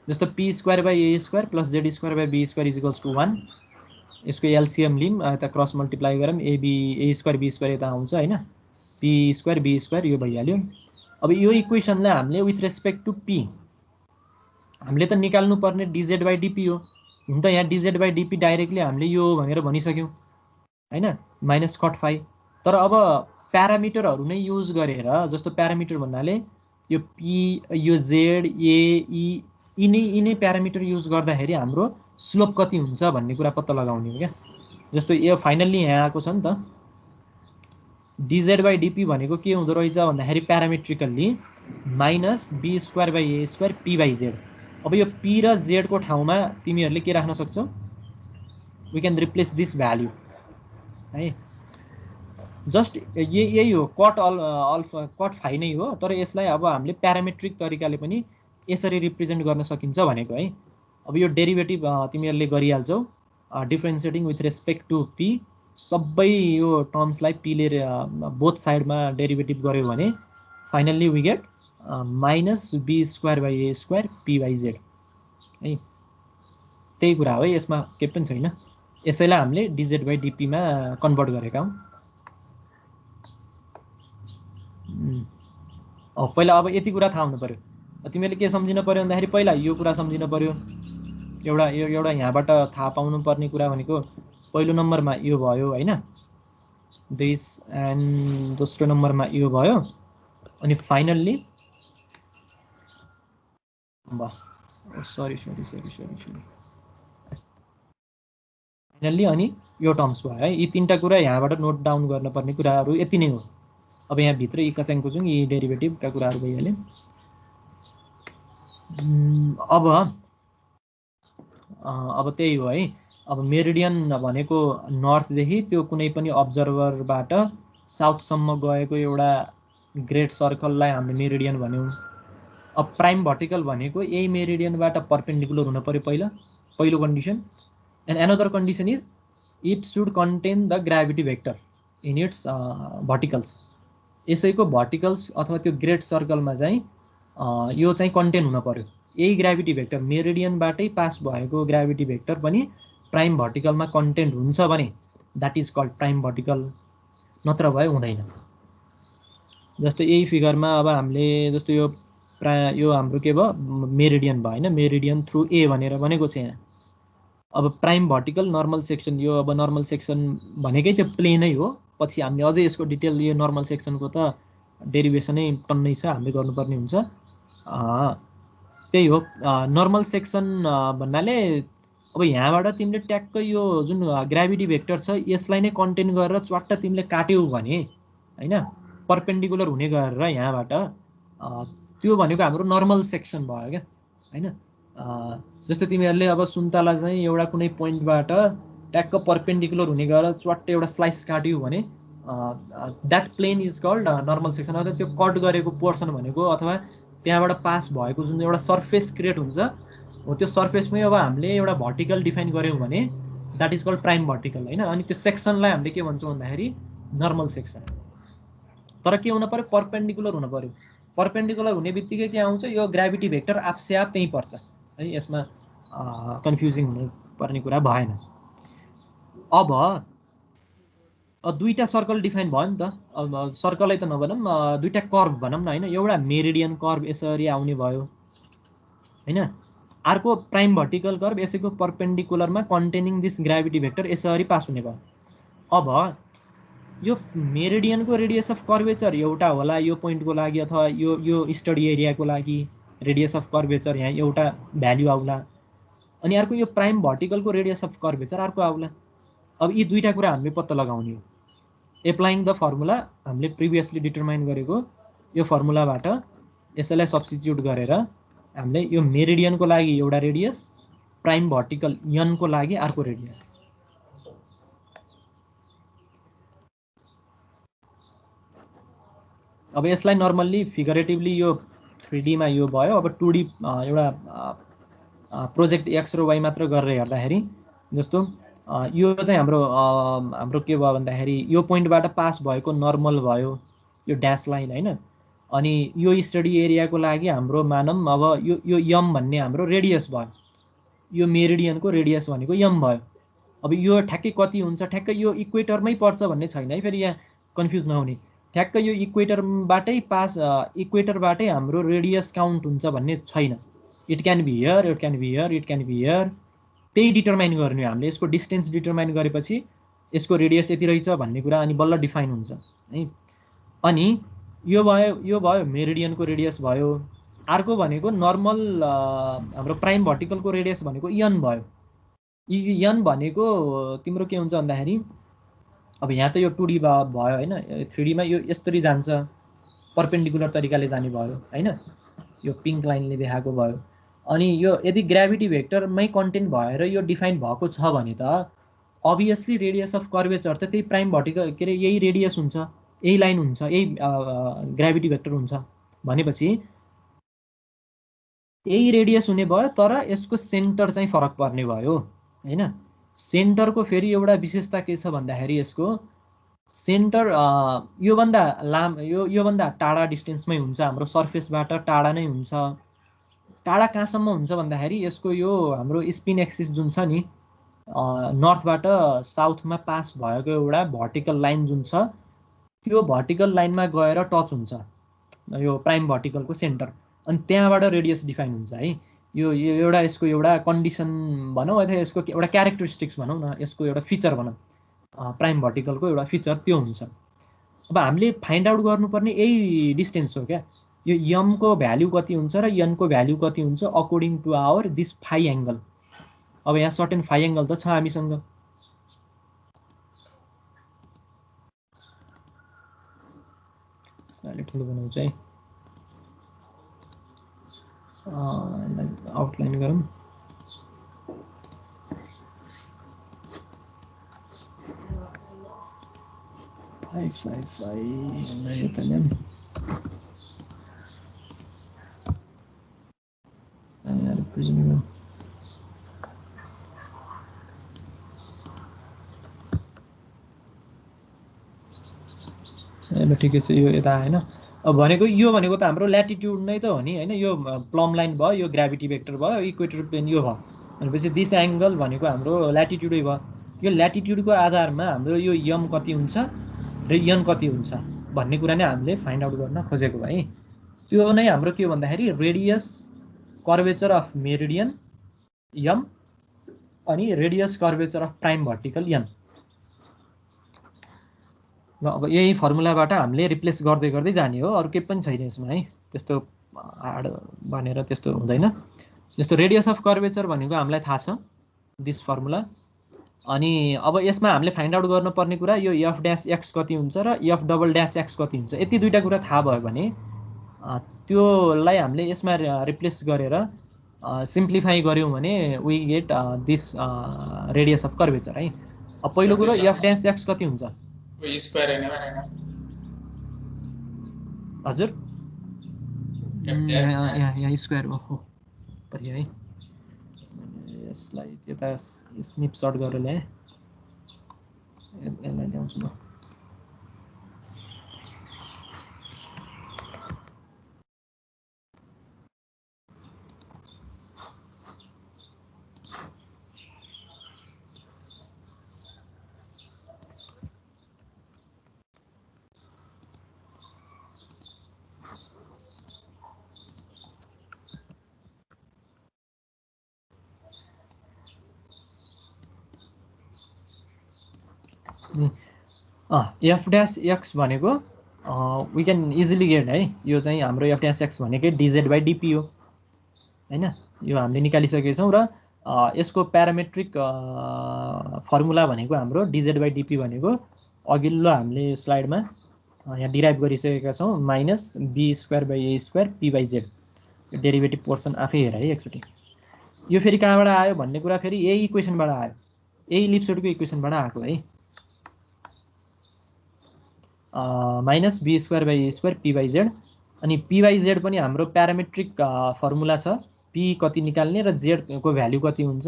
जस्तो p²/a² + z²/b² = 1। यसको एलसिएम लिम, यता क्रस मल्टिप्लाई गरौँ, a²b² यता आउँछ हैन, p² b² यो भइहाल्यो। अब यो इक्वेसनलाई हामीले विथ रेस्पेक्ट टु p हामीले त निकाल्नु पर्ने dz/dp हो। हुन त यहाँ dz/dp डाइरेक्टली हामीले यो भनेर भनिसक्यौँ हैन, माइनस कट फाइ। तर अब प्यारामिटरहरू नै युज गरेर, जस्तो प्यारामिटर भन्नाले यो p, यो z, a, e यिनै प्यारामिटर युज गर्दाखेरि हाम्रो स्लोप कति हुन्छ भन्ने कुरा पत्ता लगाउने हो क्या। जस्तो यो फाइनल्ली यहाँ आएको छ नि त, dz/dp भनेको के हुँदो रहेछ भन्दाखेरि प्यारामेट्रिकल्ली -b² p/z। अब यो p र z को ठाउँमा तिमीहरूले के राख्न सक्छौ, we can replace this value है। जस्ट यही हो, कट फाइ नै हो। तर यसलाई अब हामीले प्यारामेट्रिक तरिकाले पनि यसरी रिप्रेजेन्ट गर्न सकिन्छ भनेको है। अब यो डेरिभेटिभ तिमीहरूले गरिहाल्छौ, differentiating with respect to p। सबै यो टर्म्सलाई p ले बोथ साइडमा डेरिभेटिभ गर्यो भने finally we get -b² p/z है। त्यही कुरा हो, यसमा केही पनि छैन। यसैलाई हामीले dz/dp मा कन्भर्ट गरेका हौँ। पहिला अब यति कुरा थाहा हुनु पर्यो। तिमीले के सम्झिन पर्यो भन्दाखेरि पहिला यो कुरा सम्झिन पर्यो। एउटा यहाँबाट थाहा पाउनु पर्ने कुरा भनेको पहिलो नम्बरमा यो भयो हैन, दिस एन्ड दोस्रो नम्बरमा यो भयो। अनि फाइनल्ली फाइनल्ली अनि यो टर्म्स भयो है। यी तीनटा कुरा यहाँबाट नोट डाउन गर्न पर्ने कुराहरू यति नै हो। अब यहाँ भित्र यी कचाङको जुन यी डेरिभेटिभका कुराहरू भइहाल्यो। अब त्यही हो है। अब मेरिडियन भनेको नर्थदेखि त्यो कुनै पनि अब्जर्भरबाट साउथसम्म गएको एउटा ग्रेट सर्कललाई हामीले मेरिडियन भन्यौँ। अब प्राइम भर्टिकल भनेको यही मेरिडियनबाट परपेन्डिकुलर हुन पर्यो पहिलो condition. And another condition is it should contain the gravity vector in its verticals. यसैको भर्टिकल्स अथवा त्यो ग्रेट सर्कलमा चाहिँ यो चाहिँ कन्टेन हुन पर्यो। यही ग्राभिटी भेक्टर मेरिडियनबाटै पास भएको ग्राभिटी भेक्टर पनि प्राइम भर्टिकलमा कन्टेन्ट हुन्छ भने that is called prime vertical, नत्र भए हुँदैन। जस्तो यही फिगरमा अब हामीले जस्तो यो हाम्रो के भयो मेरिडियन भयो हैन, मेरिडियन थ्रु ए भनेर भनेको छ यहाँ। अब प्राइम भर्टिकल नर्मल सेक्सन, यो अब नर्मल सेक्सन भनेकै त्यो प्लेनै हो। पछि हामीले अझै यसको डिटेल यो नर्मल सेक्सनको त डेरिभेसनै टन्नै छ, हामीले गर्नुपर्ने हुन्छ। त्यही हो नर्मल सेक्सन भन्नाले अब यहाँबाट तिमीले ट्याक्क यो जुन ग्राभिटी भेक्टर छ यसलाई नै कन्टेन गरेर च्वाट्ट तिमीले काट्यौ भने हैन, परपेन्डिकुलर हुने गरेर यहाँबाट त्यो भनेको हाम्रो नर्मल सेक्सन भयो क्या हैन। जस्तो तिमीहरूले अब सुन्तला चाहिँ एउटा कुनै पोइन्टबाट ट्याक्क परपेन्डिकुलर हुने गरेर च्वाट्ट एउटा स्लाइस काट्यौ भने that plane is called normal section. अथवा त्यो कट गरेको पोर्सन भनेको अथवा त्यहाँबाट पास भएको जुन एउटा सर्फेस क्रिएट हुन्छ हो, त्यो सर्फेसमै अब हामीले एउटा भर्टिकल डिफाइन गऱ्यौँ भने that is called prime vertical हैन। अनि त्यो सेक्सनलाई हामीले के भन्छौँ भन्दाखेरि नर्मल सेक्सन। तर के हुन पर्यो, परपेन्डिकुलर हुन पर्यो। परपेन्डिकुलर हुने बित्तिकै के आउँछ, यो ग्राभिटी भेक्टर आफसे आप त्यहीँ पर्छ है। यसमा कन्फ्युजिङ हुनु पर्ने कुरा भएन। अब दुईटा सर्कल डिफाइन भयो नि त। अब सर्कलै त नभनौँ, दुईटा कर्भ भनौँ न हैन। एउटा मेरिडियन कर्भ यसरी आउने भयो हैन, अर्को प्राइम भर्टिकल कर्भ यसैको परपेन्डिकुलरमा कन्टेनिङ दिस ग्राभिटी भेक्टर यसरी पास हुने भयो। अब यो मेरिडियनको रेडियस अफ कर्वेचर एउटा होला यो पोइन्टको लागि, अथवा यो स्टडी एरियाको लागि रेडियस अफ कर्वेचर यहाँ एउटा भ्याल्यु आउला, अनि अर्को यो प्राइम भर्टिकलको रेडियस अफ कर्वेचर अर्को आउला। अब यी दुईटा कुरा हामीले पत्ता लगाउने हो एप्लाइङ द फर्मुला। हामीले प्रिभियसली डिटरमाइन गरेको यो फर्मुलाबाट यसैलाई सब्स्टिट्युट गरेर हामीले यो मेरिडियनको लागि एउटा रेडियस, प्राइम भर्टिकल यनको लागि अर्को रेडियस। अब यसलाई नर्मल्ली फिगरेटिभली यो 3D मा यो भयो। अब 2D एउटा प्रोजेक्ट एक्स र वाई मात्र गरेर हेर्दाखेरि जस्तो यो चाहिँ हाम्रो के भयो भन्दाखेरि यो पोइन्टबाट पास भएको नर्मल भयो यो ड्यास लाइन हैन। अनि यो स्टडी एरियाको लागि हाम्रो मानम अब यो यम भन्ने हाम्रो रेडियस भयो, यो मेरिडियनको रेडियस भनेको यम भयो। अब यो ठ्याक्कै कति हुन्छ, ठ्याक्कै यो इक्वेटरमै पर्छ भन्ने छैन है, फेरि यहाँ कन्फ्युज नहुने। ठ्याक्कै यो इक्वेटरबाटै इक्वेटरबाटै हाम्रो रेडियस काउन्ट हुन्छ भन्ने छैन। It can be here, it can be here, it can be here. त्यही डिटरमाइन गर्ने हो हामीले। यसको डिस्टेन्स डिटरमाइन गरेपछि यसको रेडियस यति रहेछ भन्ने कुरा अनि बल्ल डिफाइन हुन्छ है। अनि यो भयो मेरिडियनको रेडियस भयो। अर्को भनेको नर्मल हाम्रो प्राइम भर्टिकलको रेडियस भनेको यन भयो। यन भनेको तिम्रो के हुन्छ भन्दाखेरि अब यहाँ त यो 2D भयो हैन, 3D मा यो यसरी जान्छ, परपेन्डिकुलर तरिकाले जाने भयो हैन, यो पिङ्क लाइनले देखाएको भयो। अनि यो यदि ग्राभिटी भेक्टरमै कन्टेन्ट भएर यो डिफाइन भएको छ भने त अभियसली रेडियस अफ कर्वेचर त त्यही प्राइम भर्टिकल के अरे यही रेडियस हुन्छ, यही लाइन हुन्छ, यही ग्राभिटी भेक्टर हुन्छ भनेपछि यही रेडियस हुने भयो। तर यसको सेन्टर चाहिँ फरक पर्ने भयो हैन। सेन्टरको फेरि एउटा विशेषता के छ भन्दाखेरि यसको सेन्टर योभन्दा योभन्दा टाढा डिस्टेन्समै हुन्छ, हाम्रो सर्फेसबाट टाढा नै हुन्छ। टाढा कहाँसम्म हुन्छ भन्दाखेरि यसको यो हाम्रो स्पिन एक्सिस जुन छ नि, नर्थबाट साउथमा पास भएको एउटा भर्टिकल लाइन जुन छ त्यो भर्टिकल लाइनमा गएर टच हुन्छ यो प्राइम भर्टिकलको सेन्टर, अनि त्यहाँबाट रेडियस डिफाइन हुन्छ है। यो एउटा यसको एउटा कन्डिसन भनौँ अथवा यसको एउटा क्यारेक्टरिस्टिक्स भनौँ न, यसको एउटा फिचर भनौँ, प्राइम भर्टिकलको एउटा फिचर त्यो हुन्छ। अब हामीले फाइन्ड आउट गर्नुपर्ने यही डिस्टेन्स हो क्या, यो यमको भ्याल्यु कति हुन्छ र यनको भ्याल्यु कति हुन्छ according to our this phi angle. अब यहाँ सर्टेन फाइ एङ्गल त छ हामीसँग। यसलाई ठुलो बनाउँछु है, आउटलाइन गरौँ। यता ल्याऊँ, ठिकै छ। यो यता आएन। अब भनेको यो भनेको त हाम्रो ल्याटिट्युड नै त हो नि हैन, यो प्लम लाइन भयो, यो ग्राभिटी भेक्टर भयो, इक्वेटर प्लेन यो भयो भनेपछि दिस एङ्गल भनेको हाम्रो ल्याटिट्युडै भयो। यो ल्याटिट्युडको आधारमा हाम्रो यो यम कति हुन्छ र यन कति हुन्छ भन्ने कुरा नै हामीले फाइन्ड आउट गर्न खोजेको भाइ। त्यो नै हाम्रो के भन्दाखेरि radius curvature of meridian M अनि radius curvature of prime vertical N. अब यही फर्मुलाबाट हामीले रिप्लेस गर्दै गर्दै जाने हो, अरू केही पनि छैन यसमा है, त्यस्तो हार्ड भनेर त्यस्तो हुँदैन। जस्तो रेडियस अफ कर्वेचर भनेको हामीलाई थाहा छ दिस फर्मुला। अनि अब यसमा हामीले फाइन्ड आउट गर्नुपर्ने कुरा यो एफ ड्यास एक्स कति हुन्छ र एफ डबल ड्यास एक्स कति हुन्छ। यति दुईवटा कुरा थाहा भयो भने त्योलाई हामीले यसमा रिप्लेस गरेर सिम्प्लिफाई गऱ्यौँ भने we get this radius of curvature है। अब पहिलो कुरो एफ ड्यास एक्स कति हुन्छ? हजुर यहाँ स्क्वायर हो पऱ्यो है। यसलाई यता स्निप सर्ट गरेर ल्याएँ, यसलाई ल्याउँछु म। एफ ड्यास एक्स भनेको वी क्यान इजिली गेट है, यो चाहिँ हाम्रो एफ ड्यास एक्स भनेकै डिजेड बाई डिपी हो हैन। यो हामीले निकालिसकेका छौँ र यसको प्यारामेट्रिक फर्मुला भनेको हाम्रो डिजेड बाई डिपी भनेको अघिल्लो हामीले स्लाइडमा यहाँ डिराइभ गरिसकेका छौँ, minus b square by a square p by z. यो डेरिभेटिभ पोर्सन आफै हेर है एकचोटि। यो फेरि कहाँबाट आयो भन्ने कुरा फेरि यही इक्वेसनबाट आयो, यही लिप्सोडको इक्वेसनबाट आएको है। Minus b square by a square p by z. अनि पी बाई जेड पनि हाम्रो प्यारामेट्रिक फर्मुला छ, पी कति निकाल्ने र जेडको भ्याल्यु कति हुन्छ।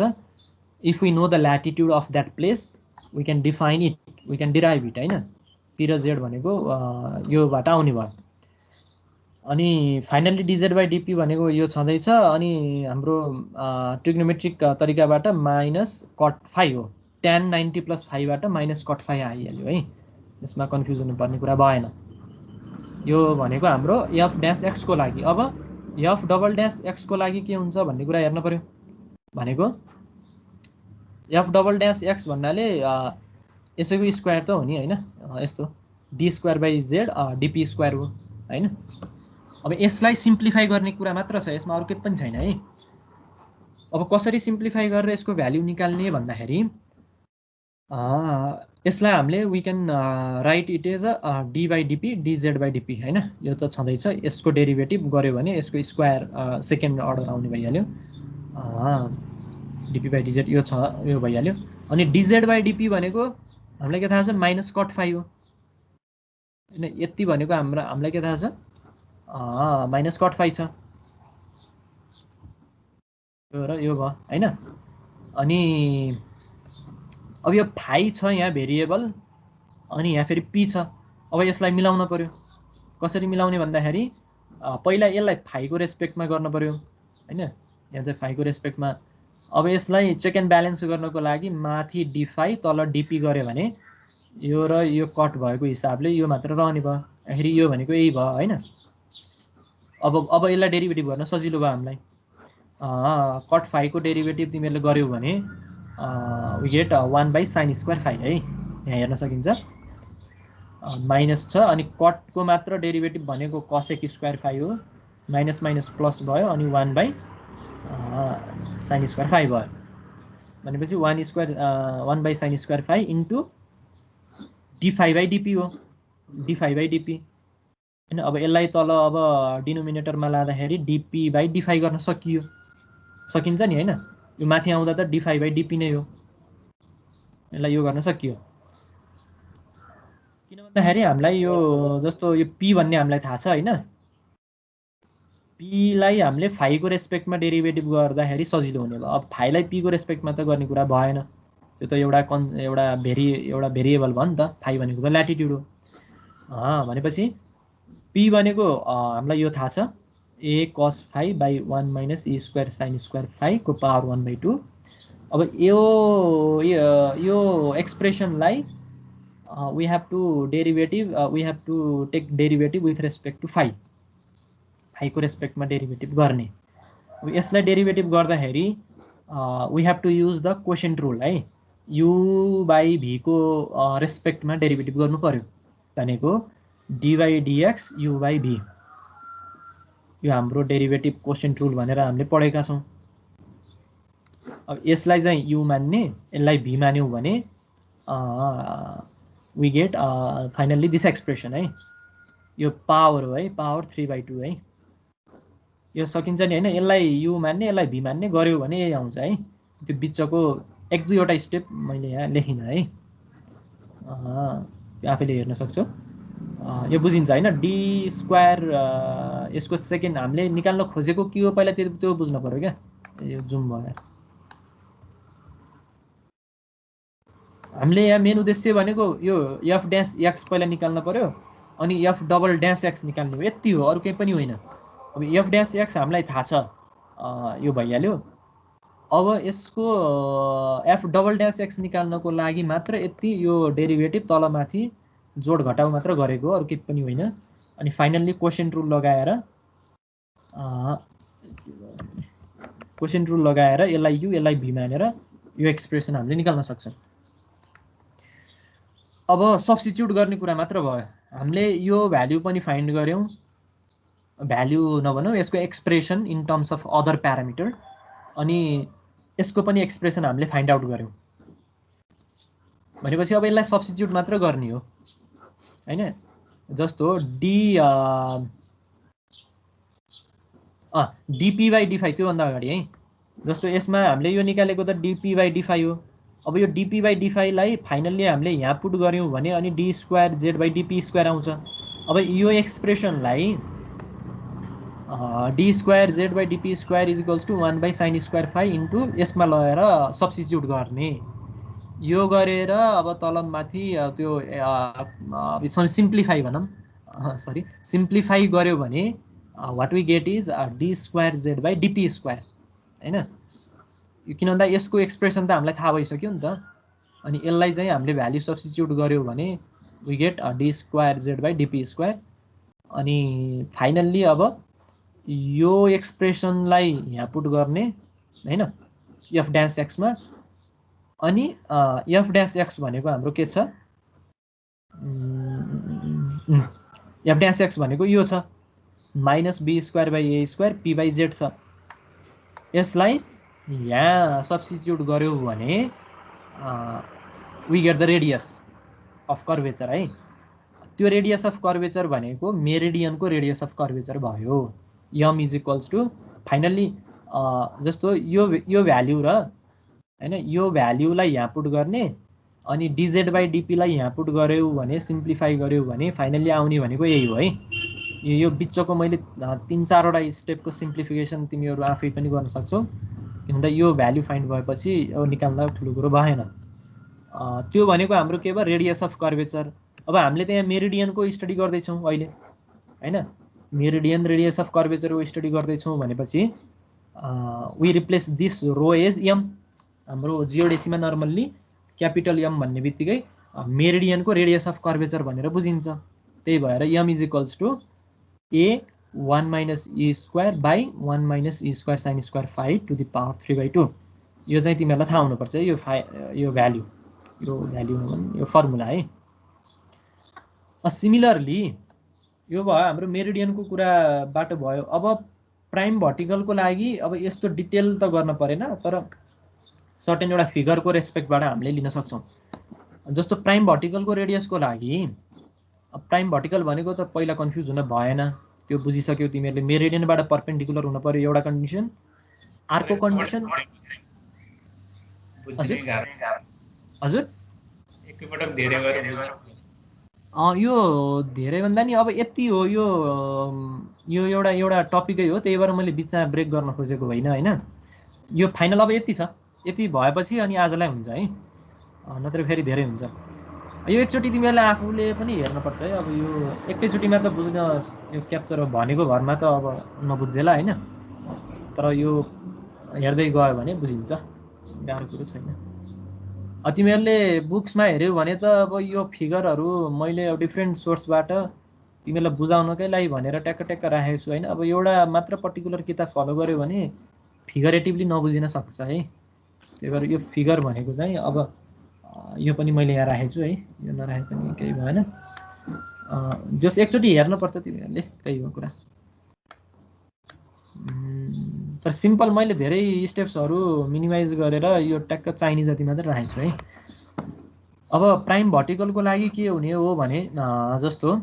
If we know the latitude of that place we can define it, we can derive it हैन। पी र जेड भनेको योबाट आउने भयो। अनि फाइनल्ली डिजेड बाई डिपी भनेको यो छँदैछ। अनि हाम्रो ट्रिग्नोमेट्रिक तरिकाबाट माइनस कट फाइभ हो, ट्यान 90 प्लस फाइभबाट माइनस कट फाइभ आइहाल्यो है, यसमा कन्फ्युज हुनुपर्ने कुरा भएन। यो भनेको हाम्रो एफ ड्यास एक्सको लागि। अब एफ डबल ड्यास एक्सको लागि के हुन्छ भन्ने कुरा हेर्न पर्यो। भनेको एफ डबल ड्यास एक्स भन्नाले यसैको स्क्वायर त हो नि हैन, यस्तो D square by Z DP square हो हैन। अब यसलाई सिम्प्लिफाई गर्ने कुरा मात्र छ, यसमा अरू केही पनि छैन है। अब कसरी सिम्प्लिफाई गरेर यसको भ्याल्यु निकाल्ने भन्दाखेरि यसलाई हामीले we can write it as d by dp dz by dp हैन। यो त छँदैछ, यसको डेरिभेटिभ गऱ्यो भने यसको स्क्वायर सेकेन्ड अर्डर आउने भइहाल्यो, डिपी बाई डिजेड यो छ, यो भइहाल्यो। अनि डिजेड बाई डिपी भनेको हामीलाई के थाहा छ, माइनस कट फाइभ हो हैन। यति भनेको हामीलाई के थाहा छ, माइनस कट फाइभ छ, यो र यो भयो हैन। अनि अब यो फाइ छ यहाँ भेरिएबल, अनि यहाँ फेरि पी छ। अब यसलाई मिलाउन पर्यो। कसरी मिलाउने भन्दाखेरि पहिला यसलाई फाइको रेस्पेक्टमा गर्न पर्यो हैन, यहाँ चाहिँ फाइको रेस्पेक्टमा। अब यसलाई चेक एन्ड ब्यालेन्स गर्नको लागि माथि डी फाइ तल डिपी गऱ्यो भने यो र यो कट भएको हिसाबले यो मात्र रहने भयो, फेरि यो भनेको यही भयो हैन। अब यसलाई डेरिभेटिभ गर्न सजिलो भयो हामीलाई। कट फाइको डेरिभेटिभ तिमीहरूले गर्यौ भने we get 1 by sine square phi है, यहाँ हेर्न सकिन्छ माइनस छ। अनि कटको मात्र डेरिभेटिभ भनेको कसेक स्क्वायर फाइ हो, माइनस माइनस प्लस भयो, अनि 1 बाई साइन स्क्वायर फाइ भयो भनेपछि 1 by sine square phi into d phi by dp हो, डी फाइ बाई डिपी हैन। अब यसलाई तल अब डिनोमिनेटरमा लाँदाखेरि dp/d5 गर्न सकिन्छ नि हैन। यो माथि आउँदा त d5/dp नै हो, यसलाई यो गर्न सकियो। किन भन्दाखेरि हामीलाई यो जस्तो यो p भन्ने हामीलाई थाहा छ हैन। p लाई हामीले फाइ को रेस्पेक्टमा डेरिभेटिभ गर्दाखेरि सजिलो हुने भयो। अब फाइ लाई p को रेस्पेक्टमा त गर्ने कुरा भएन, त्यो त एउटा भेरिएबल भयो नि त। फाइ भनेको त ल्याटिट्युड हो। भनेपछि p भनेको हामीलाई यो थाहा छ, a cos phi by 1 minus e square sin square phi को पावर 1/2। अब यो एक्सप्रेसनलाई we have to take derivative with respect to phi को रेस्पेक्टमा डेरिभेटिभ गर्ने। अब यसलाई डेरिभेटिभ गर्दाखेरि we have to use the quotient rule है। u/v को रेस्पेक्टमा डेरिभेटिभ गर्नु पर्यो भनेको d/dx u/v, यो हाम्रो डेरिभेटिभ क्वोशिएन्ट रुल भनेर हामीले पढेका छौं। अब यसलाई चाहिँ u मान्ने, यसलाई v मान्यौ भने we get finally this expression है। यो पावर हो है, पावर 3/2 है। यो सकिन्छ नि हैन। यसलाई u मान्ने, यसलाई v मान्ने गर्यो भने यही आउँछ है। त्यो बिचको एक दुईवटा स्टेप मैले यहाँ लेखिन है, त्यो आफैले हेर्न सक्छौ। यो बुझिन्छ हैन। d स्क्वायर यसको सेकेन्ड हामीले निकाल्न खोजेको के हो पहिला त्यो बुझ्न पर्यो क्या। यो जुम भयो। हामीले यहाँ मेन उद्देश्य भनेको यो f डैश x पहिला निकाल्न पर्यो, अनि f डबल डैश x निकाल्ने हो, यति हो, अरु केही पनि होइन। अब f डैश x हामीलाई थाहा छ, यो भइहाल्यो। अब यसको f डबल डैश x निकाल्नको लागि मात्र यति यो डेरिभेटिभ तलमाथि जोड घटाउ मात्र गरेको, अरु केही पनि होइन। अनि फाइनल्ली क्वोशिएन्ट रुल लगाएर यसलाई u यसलाई v मानेर यो एक्सप्रेसन हामीले निकाल्न सक्छौं। अब सब्स्टिट्युट गर्ने कुरा मात्र भयो। हामीले यो भ्यालु पनि फाइन्ड गर्यौं, भ्यालु नभनौं, यसको expression in terms of other parameter, अनि यसको पनि एक्सप्रेसन हामीले फाइन्ड आउट गर्यौं। भनेपछि अब यसलाई सब्स्टिट्युट मात्र गर्ने हो हैन। जस्तो dp/d5 त्यो भन्दा अगाडि है, जस्तो यसमा हामीले यो निकालेको त dp/d5 हो। अब यो dp/d5 लाई फाइनल्ली हामीले यहाँ पुट गर्यौं भने अनि d स्क्वायर z/dp² आउँछ। अब यो एक्सप्रेसनलाई d square z/dp² is equals to 1/sin square phi into यसमा लगेर सब्स्टिट्युट गर्ने। यो गरेर अब तलमाथि त्यो सिम्प्लिफाई भनौं, सरी सिम्प्लिफाई गर्यो भने what we get is d square z/dp² हैन। किन भन्दा यसको एक्सप्रेसन त हामीलाई थाहा भइसक्यो नि त। अनि यसलाई चाहिँ हामीले भ्यालु सब्स्टिट्युट गर्यो भने we get d square z/dp²। अनि फाइनल्ली अब यो एक्सप्रेसनलाई यहाँ पुट गर्ने हैन f डैश x मा। अनि f डैश x भनेको हाम्रो के छ, f डैश x भनेको यो छ -b² a² p/z छ। यसलाई यहाँ सब्स्टिट्युट गर्यो भने we get the radius of curvature है। त्यो रेडियस अफ कर्वेचर भनेको मेरिडियनको रेडियस अफ कर्वेचर भयो। m is equals to finally जस्तो यो भ्यालु र हैन, यो भ्यालुलाई यहाँ पुट गर्ने, अनि dz/dp लाई यहाँ पुट गर्यो भने, सिम्प्लिफाई गर्यो भने फाइनल्ली आउने भनेको यही हो है। यो बिचको मैले 3-4 वटा स्टेपको सिम्प्लिफिकेसन तिमीहरु आफै पनि गर्न सक्छौ। किनभने यो भ्यालु फाइन्ड भएपछि अब निकाल्न ठुलो कुरो भएन। त्यो भनेको हाम्रो के भयो, रेडियस अफ कर्वेचर। अब हामीले त्यहाँ मेरिडियनको स्टडी गर्दै छौं अहिले हैन। मेरिडियन रेडियस अफ कर्वेचरको स्टडी गर्दै छौं भनेपछि we replace this rho as m। हाम्रो जियोडेसीमा नर्मल्ली क्यापिटल M भन्ने बित्तिकै मेरिडियनको रेडियस अफ कर्वेचर भनेर बुझिन्छ। त्यही भएर m is equals to a 1 minus e square by 1 minus e square sin square phi to the power 3/2। यो चाहिँ तिमीहरुलाई थाहा हुनुपर्छ यो भ्यालु, यो फर्मुला है। सिमिलरली यो भयो हाम्रो मेरिडियनको कुराबाट भयो। अब प्राइम भर्टिकलको लागि अब यस्तो डिटेल त गर्न परेन, तर सर्टेन एउटा फिगरको रेस्पेक्टबाट हामीले लिन सक्छौं। जस्तो प्राइम भर्टिकलको रेडियसको लागि प्राइम भर्टिकल भनेको त पहिला कन्फ्युज हुन भएन, त्यो बुझिसक्यौ तिमीहरूले। मेरिडियनबाट पर्पेन्डिकुलर हुन पर्यो एउटा कन्डिसन। अर्को कन्डिसन हजुर हजुर एकैपटक धेरै गरेर बुझ्नु। यो धेरैभन्दा नि अब यति हो, यो एउटा टपिकै हो, त्यही भएर मैले बिचमा ब्रेक गर्न खोजेको होइन होइन। यो फाइनल अब यति छ, यति भएपछि अनि आजलाई हुन्छ है, नत्र फेरि धेरै हुन्छ। यो एकचोटि तिमीहरूले आफूले पनि हेर्नुपर्छ है। अब यो एकैचोटिमा त बुझ्न यो क्याप्चर भनेको भरमा त अब नबुझेला होइन, तर यो हेर्दै गयो भने बुझिन्छ, गाह्रो कुरो छैन। तिमीहरूले बुक्समा हेऱ्यौ भने त अब यो फिगरहरू मैले डिफ्रेन्ट सोर्सबाट तिमीहरूलाई बुझाउनकै लागि भनेर ट्याक्क ट्याक्क राखेको छु होइन। अब एउटा मात्र पर्टिकुलर किताब फलो गर्यो भने फिगरेटिभली नबुझिन सक्छ है। त्यही भएर यो फिगर भनेको चाहिँ अब यो पनि मैले यहाँ राखेको छु है, यो नराखे पनि केही भएन। जस एकचोटि हेर्नुपर्छ तिमीहरूले, त्यही हो कुरा। तर सिम्पल मैले धेरै स्टेप्सहरू मिनिमाइज गरेर यो ट्याक्क चाहिने जति मात्र राखेको छु है। अब प्राइम भर्टिकलको लागि के हुने हो भने जस्तो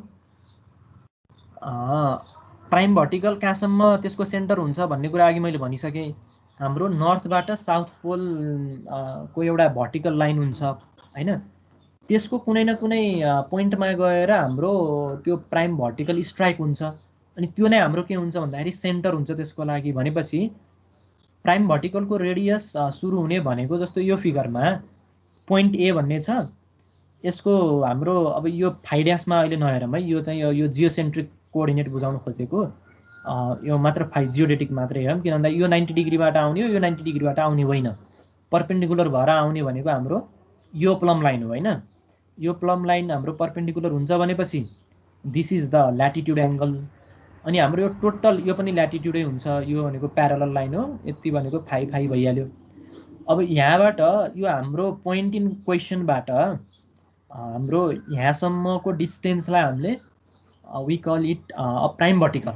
प्राइम भर्टिकल कहाँसम्म त्यसको सेन्टर हुन्छ भन्ने कुरा अघि मैले भनिसकेँ। हाम्रो नर्थबाट साउथ पोल को एउटा भर्टिकल लाइन हुन्छ होइन, त्यसको कुनै न कुनै पोइन्टमा गएर हाम्रो त्यो प्राइम भर्टिकल स्ट्राइक हुन्छ, अनि त्यो नै हाम्रो के हुन्छ भन्दाखेरि सेन्टर हुन्छ त्यसको लागि। भनेपछि प्राइम भर्टिकलको रेडियस सुरु हुने भनेको जस्तो यो फिगरमा पोइन्ट ए भन्ने छ, यसको हाम्रो अब यो फाइड्यासमा अहिले नहेरौँ है, यो चाहिँ यो जियोसेन्ट्रिक कोअर्डिनेट बुझाउन खोजेको, यो मात्र जियोडेटिक मात्रै हेरौँ, किन भन्दा यो 90 डिग्रीबाट आउने हो, यो 90 डिग्रीबाट आउने होइन, पर्पेन्डिकुलर भएर आउने भनेको हाम्रो यो प्लम लाइन हो होइन। यो प्लम लाइन हाम्रो पर्पेन्डिकुलर हुन्छ भनेपछि this is the latitude angle, अनि हाम्रो यो टोटल यो पनि ल्याटिट्युडै हुन्छ, यो भनेको प्यारलल लाइन हो, यति भनेको फाइ फाइ भइहाल्यो। अब यहाँबाट यो हाम्रो पोइन्ट इन क्वेसनबाट हाम्रो यहाँसम्मको डिस्टेन्सलाई हामीले we call it a prime vertical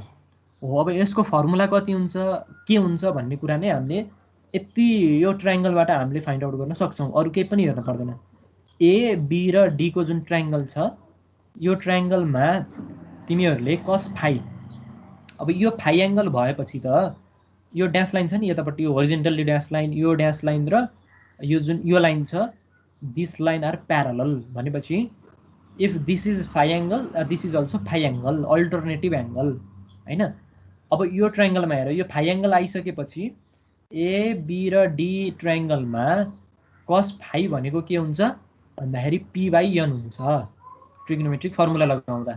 हो। अब यसको फर्मुला कति हुन्छ के हुन्छ भन्ने कुरा नै हामीले यति यो ट्रायङ्गलबाट हामीले फाइन्ड आउट गर्न सक्छौँ, अरू केही पनि हेर्न पर्दैन। ए बी र डी को जुन ट्रायङ्गल छ, यो ट्रायङ्गलमा तिमीहरूले कस फाइ, अब यो फाइ एङ्गल भएपछि त यो ड्यास लाइन छ नि यतापट्टि, यो होरिजेन्टल्ली ड्यास लाइन, यो ड्यास लाइन र यो जुन यो लाइन छ, दिस लाइन आर प्यारलल भनेपछि if this is phi angle this is also phi angle, alternative angle होइन। अब यो ट्रायङ्गलमा हेर, यो फाइ एङ्गल आइसकेपछि ए बी र डी ट्रायङ्गलमा कस फाइ भनेको के हुन्छ भन्दाखेरि पी बाई एन हुन्छ, ट्रिग्नोमेट्रिक फर्मुला लगाउँदा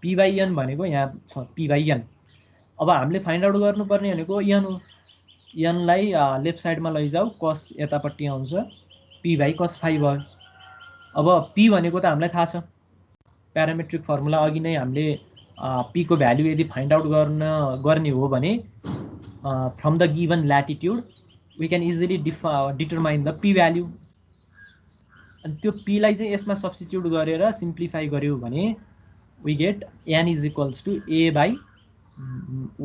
पी बाई एन भनेको यहाँ छ पी बाई एन। अब हामीले फाइन्ड आउट गर्नुपर्ने भनेको एन हो, एनलाई लेफ्ट साइडमा लैजाऊ, कस यतापट्टि आउँछ, पी बाई कस फाइ भयो। अब पी भनेको त हामीलाई थाहा छ, प्यारामेट्रिक फर्मुला अघि नै हामीले पी को भ्याल्यु यदि फाइन्ड आउट गर्ने हो भने from the given latitude we can easily determine the p value. अनि त्यो पीलाई चाहिँ यसमा सब्स्टिट्युट गरेर सिम्प्लिफाई गर्यो भने we get n is equals to a by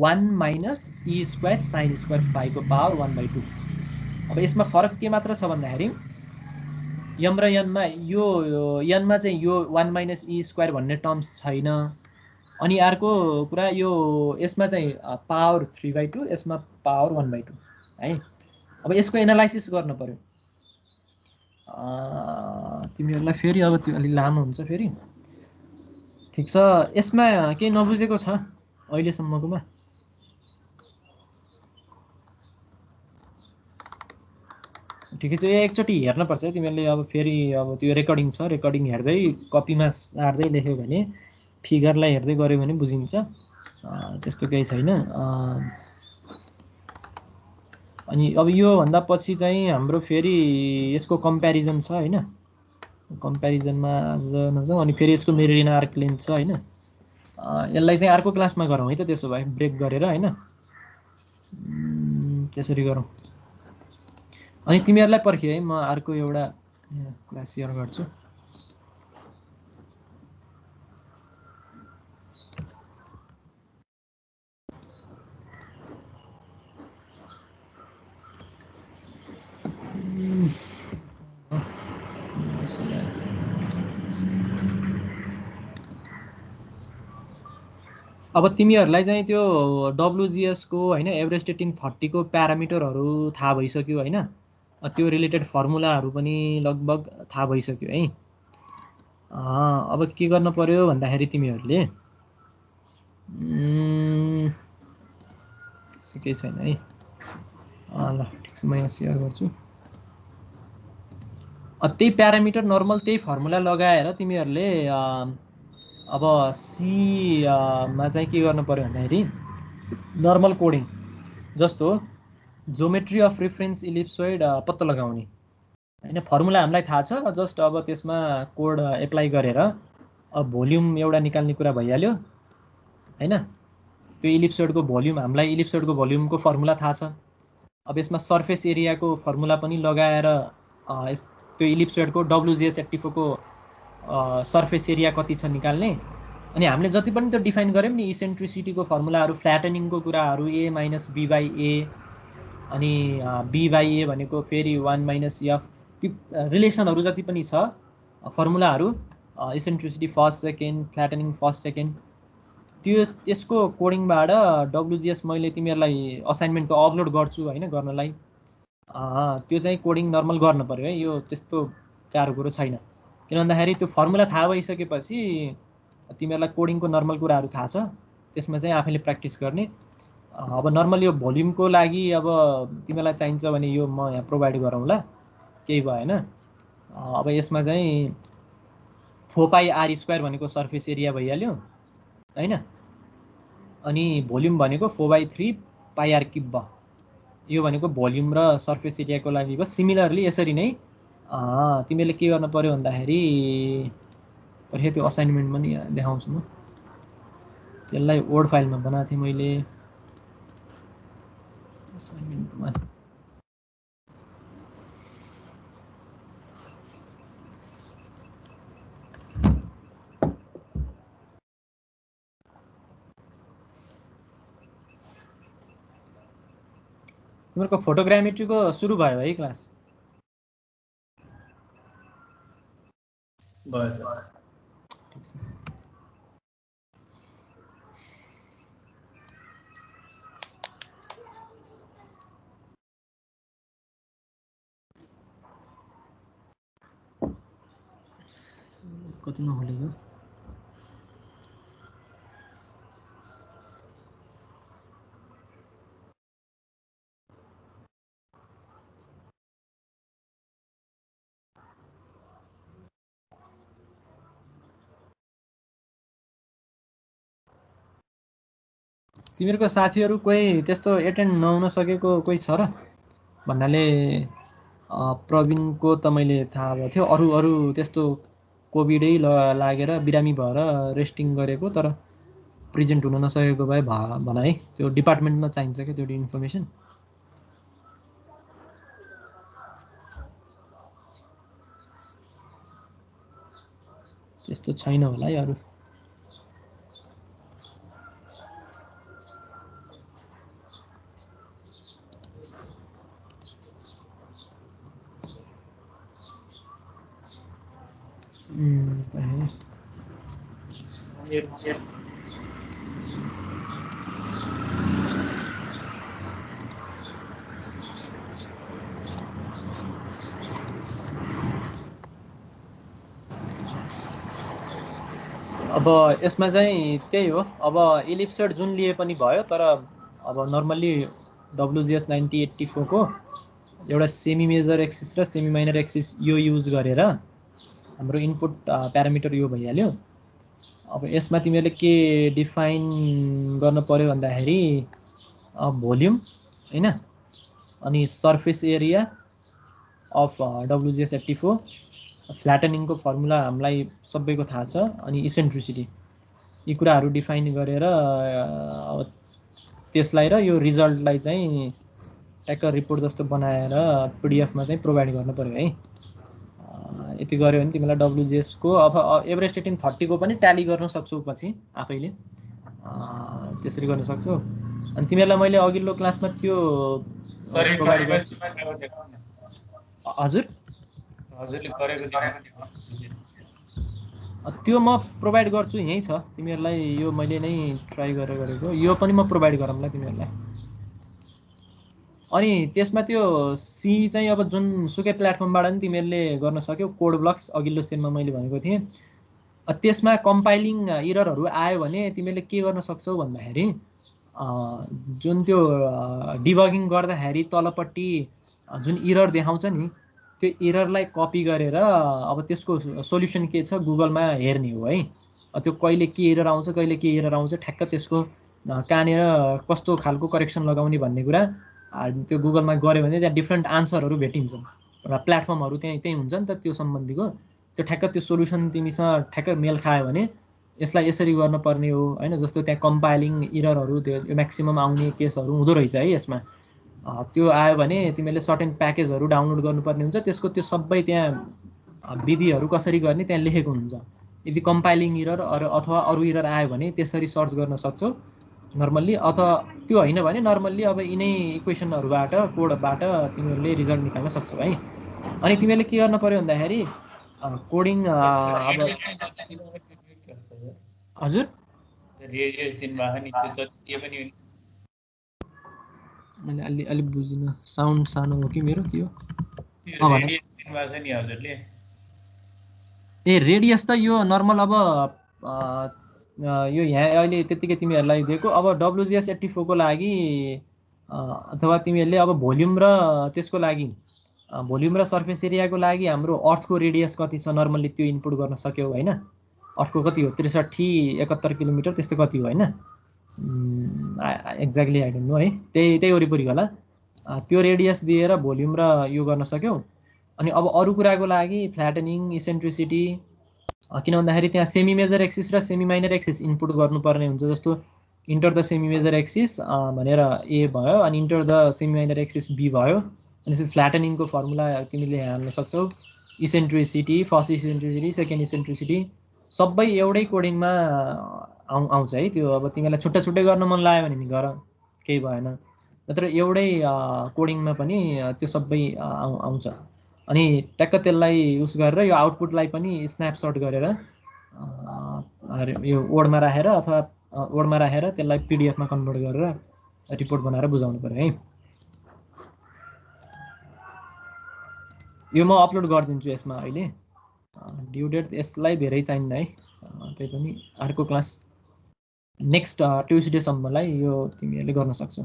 1 minus e square sine square फाइको पावर 1/2। अब यसमा फरक के मात्र छ भन्दाखेरि यम र यनमा यो यनमा चाहिँ यो 1 माइनस ई स्क्वायर भन्ने टर्म्स छैन, अनि अर्को कुरा यो यसमा चाहिँ पावर 3/2, यसमा पावर 1/2 है। अब यसको एनालाइसिस गर्न पर्यो, तिमीहरूलाई फेरि अब त्यो अलि लामो हुन्छ फेरि, ठिक छ। यसमा केही नबुझेको छ अहिलेसम्मकोमा? ठिकै छ, एकचोटि हेर्नुपर्छ है तिमीहरूले। अब फेरि अब त्यो रेकर्डिङ छ, रेकर्डिङ हेर्दै कपीमा सार्दै लेख्यो भने, फिगरलाई हेर्दै गऱ्यो भने बुझिन्छ, त्यस्तो केही छैन। अनि अब योभन्दा पछि चाहिँ हाम्रो फेरि यसको कम्पेरिजन छ होइन, कम्पेरिजनमा आज नजाउँ, अनि फेरि यसको मेरिडियन आर्क लेन्थ छ होइन। यसलाई चाहिँ अर्को क्लासमा गरौँ है त, त्यसो भए ब्रेक गरेर होइन, त्यसरी गरौँ। अनि तिमीहरूलाई पर्खियो है, म अर्को एउटा कुरा सेयर गर्छु। अब तिमीहरूलाई चाहिँ त्यो WGS को हैन एभरेज रेटिङ 30 को प्यारामिटरहरू थाहा भइसक्यो हैन त्यो रिलेटेड फर्मुलाहरू पनि लगभग थाहा भइसक्यो है अब के गर्न पर्यो भन्दाखेरि तिमीहरूले केही छैन है ल ठिक छ म यहाँ सेयर गर्छु त्यही प्यारामिटर नर्मल त्यही फर्मुला लगाएर तिमीहरूले अब सी मा चाहिँ के गर्न पर्यो भन्दाखेरि नर्मल कोडिङ जस्तो ज्योमेट्री अफ रेफरेन्स इलिप्सोइड पत्ता लगाउने हैन फर्मुला हामीलाई थाहा छ जस्ट अब त्यसमा कोड एप्लाई गरेर अब भोल्युम एउटा निकाल्ने कुरा भइहाल्यो हैन त्यो इलिप्सोइडको भोल्युम हामीलाई इलिप्सोइडको भोल्युमको फर्मुला थाहा छ अब यसमा सर्फेस एरियाको फर्मुला पनि लगाएर त्यो इलिप्सोइडको WGS84 को सर्फेस एरिया कति छ निकाल्ने अनि हामीले जति पनि त्यो डिफाइन गर्यौं नि इसेन्ट्रिसिटीको फर्मुलाहरू फ्ल्याटनिङको कुराहरू a - b / a अनि b / a भनेको फेरि 1 - f ती रिलेसनहरू जति पनि छ फर्मुलाहरू eccentricity first second flattening first second त्यो त्यसको कोडिङबाट WGS मैले तिमीहरूलाई असाइनमेन्ट त अपलोड गर्छु हैन गर्नलाई त्यो चाहिँ कोडिङ नर्मल गर्न पर्यो है यो त्यस्तो गाह्रो कुरो छैन किन भन्दाखेरि त्यो फर्मुला थाहा भइसकेपछि तिमीहरूलाई कोडिङको नर्मल कुराहरू थाहा छ त्यसमा चाहिँ आफैले प्र्याक्टिस गर्ने अब नर्मल यो भोल्युमको लागि अब तिमीलाई चाहिन्छ भने यो म यहाँ प्रोभाइड गरौँला केही भएन अब यसमा चाहिँ 4πr² भनेको सर्फेस एरिया भइहाल्यो हैन अनि भोल्युम भनेको 4/3 πr³ भयो यो भनेको भोल्युम र सर्फेस एरियाको लागि भयो सिमिलरली यसरी नै तिमीले के गर्न पर्यो भन्दाखेरि पछि त्यो असाइनमेन्ट पनि देखाउँछु म त्यसलाई वर्ड फाइलमा बनाएको थिएँ मैले असाइनमेन्टमा तिमीहरुको फोटोग्रामेट्रीको सुरु भयो है क्लास भयो ठीक छ कतिमा खोलेको तिमीहरुको साथीहरु कोही त्यस्तो एटेन्ड नहुन सकेको कोही छ र भन्नाले प्रवीणको त मैले थाहा भयो थियो अरु त्यस्तो कोभिडै लागेर बिरामी भएर रेस्टिङ गरेको तर प्रेजेन्ट हुन नसकेको भए भन है त्यो डिपार्टमेन्टमा चाहिन्छ के त्यो इन्फर्मेसन त्यस्तो छैन होला है अरु अब यसमा चाहिँ त्यही हो अब इलिप्सोइड जुन लिए पनि भयो तर अब नर्मली WGS 9084 को एउटा सेमी मेजर एक्सिस र सेमी माइनर एक्सिस यो युज गरेर हाम्रो इनपुट प्यारामिटर यो भइहाल्यो अब यसमा तिमीले के डिफाइन गर्न पर्यो भन्दाखेरि भोल्युम हैन अनि सर्फेस एरिया अफ WGS84 फ्ल्याटनिङको फर्मुला हामीलाई सबैको थाहा छ अनि इसेन्ट्रिसिटी यी कुराहरू डिफाइन गरेर त्यसलाई र यो रिजल्टलाई चाहिँ ट्याक्क रिपोर्ट जस्तो बनाएर PDF मा चाहिँ प्रोभाइड गर्न पर्यो है यति गर्यो भने तिमीलाई WGS को अब एभरेज रेटिङ 30 को पनि ट्याली गर्न सक्छौ पछि आफैले त्यसरी गर्न सक्छौ अनि तिमीलाई मैले अघिल्लो क्लासमा त्यो प्रोभाइड गर्छु हजुर हजुरले गरेको देखाउनु त्यो म प्रोभाइड गर्छु, यहीँ छ तिमीहरूलाई। यो मैले नै ट्राई गरेको, यो पनि म प्रोभाइड गरौँला तिमीहरूलाई। अनि त्यसमा त्यो सी चाहिँ अब जुनसुकै प्लेटफर्मबाट नि तिमीहरूले गर्न सक्यौ। कोड ब्लक्स अघिल्लो सेममा मैले भनेको थिएँ। त्यसमा कम्पाइलिङ इररहरू आयो भने तिमीहरूले के गर्न सक्छौ भन्दाखेरि जुन त्यो डिबगिङ गर्दाखेरि तलपट्टि जुन इरर देखाउँछ नि त्यो इररलाई कपी गरेर अब त्यसको सोल्युसन के छ गुगलमा हेर्ने हो है। त्यो कहिले के इरर आउँछ कहिले के इरर आउँछ ठ्याक्क त्यसको कहाँनिर कस्तो खालको करेक्सन लगाउने भन्ने कुरा त्यो गुगलमा गऱ्यो भने त्यहाँ डिफ्रेन्ट आन्सरहरू भेटिन्छ र प्लेटफर्महरू त्यही हुन्छ नि त त्यो सम्बन्धीको। त्यो ठ्याक्क त्यो सोल्युसन तिमीसँग ठ्याक्क मेल खायो भने यसलाई यसरी गर्नुपर्ने हो हैन। जस्तो त्यहाँ कम्पाइलिङ इररहरू त्यो म्याक्सिमम आउने केसहरू हुँदो रहेछ है यसमा। त्यो आयो भने तिमीले सर्टेन प्याकेजहरू डाउनलोड गर्नुपर्ने हुन्छ। त्यसको त्यो सबै त्यहाँ विधिहरू कसरी गर्ने त्यहाँ लेखेको हुन्छ। यदि कम्पाइलिङ इरर अथवा अरू इरर आयो भने त्यसरी सर्च गर्न सक्छौ नर्मल्ली, अथवा त्यो होइन भने नर्मल्ली अब यिनै इक्वेसनहरूबाट कोडबाट तिमीहरूले रिजल्ट निकाल्न सक्छौ है। अनि तिमीहरूले के गर्न पर्यो भन्दाखेरि कोडिङ अब हजुर रेडियस दिनुभएको नि त्यो जति दिए पनि मैले अलि बुझिनँ। साउन्ड सानो हो कि मेरो के हो? रेडियस दिनुभएको छ नि हजुरले। ए रेडियस त यो नर्मल अब यो यहाँ अहिले त्यतिकै तिमीहरूलाई दिएको। अब WGS84 को लागि अथवा तिमीहरूले अब भोल्युम र त्यसको लागि भोल्युम र सर्फेस एरियाको लागि हाम्रो अर्थको रेडियस कति छ नर्मल्ली त्यो इनपुट गर्न सक्यौ हैन। अर्थको कति हो 63-71 किलोमिटर त्यस्तो कति हो हैन। एक्ज्याक्टली आई डोन्ट नो है, त्यही वरिपरि होला। त्यो रेडियस दिएर भोल्युम र यो गर्न सक्यौ। अनि अब अरू कुराको लागि फ्ल्याटनिङ इसेन्ट्रिसिटी किन भन्दाखेरि त्यहाँ सेमी मेजर एक्सिस र सेमी माइनर एक्सिस इनपुट गर्नुपर्ने हुन्छ। जस्तो enter the semi major axis भनेर ए भयो अनि enter the semi minor axis b भयो। अनि त्यसपछि फ्ल्याटनिङको फर्मुला तिमीले हाल्न सक्छौ। Eccentricity first eccentricity second eccentricity सबै एउटै कोडिङमा आउँछ है। त्यो अब तिमीलाई छुट्टै छुट्टै गर्न मन लाग्यो भने नि गर, केही भएन। नत्र एउटै कोडिङमा पनि त्यो सबै आउँछ। अनि ट्याक्क त्यसलाई युज गरेर यो आउटपुटलाई पनि स्न्यापसट गरेर यो वर्डमा राखेर अथवा वर्डमा राखेर त्यसलाई पिडिएफमा कन्भर्ट गरेर रिपोर्ट बनाएर बुझाउनु पर्यो है। यो म अपलोड गरिदिन्छु यसमा अहिले ड्यु डेट। यसलाई धेरै चाहिन्न है, त्यही पनि अर्को क्लास नेक्स्ट ट्युसडेसम्मलाई यो तिमीहरूले गर्न सक्छौ।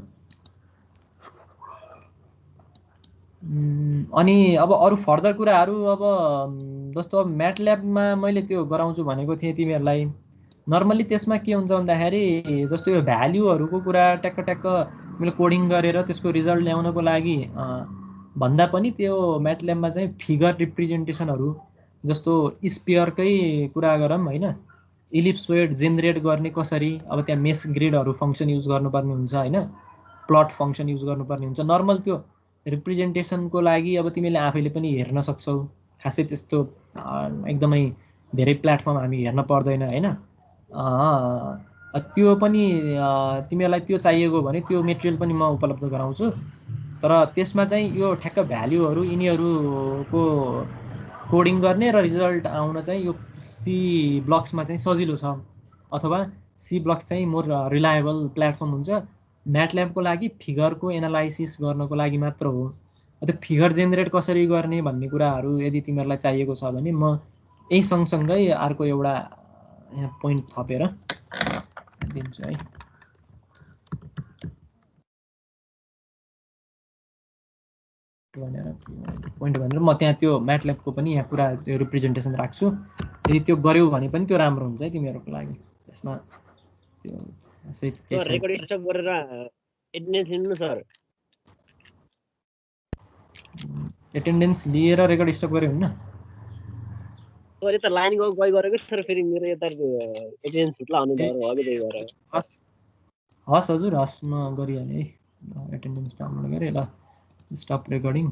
अनि अब अरू फर्दर कुराहरू अब जस्तो अब म्याटल्याबमा मैले त्यो गराउँछु भनेको थिएँ तिमीहरूलाई। नर्मल्ली त्यसमा के हुन्छ भन्दाखेरि जस्तो यो भ्याल्युहरूको कुरा ट्याक्क तिमीले कोडिङ गरेर त्यसको रिजल्ट ल्याउनको लागि भन्दा पनि त्यो म्याटल्याबमा चाहिँ फिगर रिप्रेजेन्टेसनहरू जस्तो स्पियरकै कुरा गरौँ हैन। इलिप्सोइड जेनेरेट गर्ने कसरी, अब त्यहाँ मेस ग्रिडहरू फङ्सन युज गर्नुपर्ने हुन्छ हैन। प्लट फङ्सन युज गर्नुपर्ने हुन्छ। नर्मल त्यो रिप्रेजेन्टेसनको लागि अब तिमीले आफैले पनि हेर्न सक्छौ। खासै त्यस्तो एकदमै धेरै प्लेटफर्म हामी हेर्न पर्दैन हैन। त्यो पनि तिमीहरूलाई त्यो चाहिएको भने त्यो मेटेरियल पनि म उपलब्ध गराउँछु। तर त्यसमा चाहिँ यो ठ्याक्क भ्याल्युहरू यिनीहरूको कोडिङ गर्ने र रिजल्ट आउन चाहिँ यो सी ब्लक्समा चाहिँ सजिलो छ, अथवा सी ब्लक्स चाहिँ मोर रिलायबल प्लेटफर्म हुन्छ। म्याटल्याबको लागि फिगरको एनालाइसिस गर्नको लागि मात्र हो। त्यो फिगर जेनेरेट कसरी गर्ने भन्ने कुराहरू यदि तिमीहरूलाई चाहिएको छ भने म यही सँगसँगै अर्को एउटा यहाँ पोइन्ट थपेर दिन्छु है। पोइन्ट भनेर म त्यहाँ त्यो म्याटल्याबको पनि यहाँ पुरा त्यो रिप्रेजेन्टेसन राख्छु। यदि त्यो गर्यौ भने पनि त्यो राम्रो हुन्छ है तिमीहरूको लागि। त्यसमा त्यो रेकर्ड स्टप गरेर एटेन्डेन्स लिनु सर। एटेन्डेन्स लिएर रेकर्ड स्टप गरे हुन्न। सर यता लाइन गइ गरेको सर, फेरि मेरो यता एटेन्डेन्स फुट्ला हुने डर भयो कि त्यही भएर। हस् हजुर हस्, म गरिहालेँ है। एटेन्डेन्स डाउनलोड गरेँ ल। Stop recording.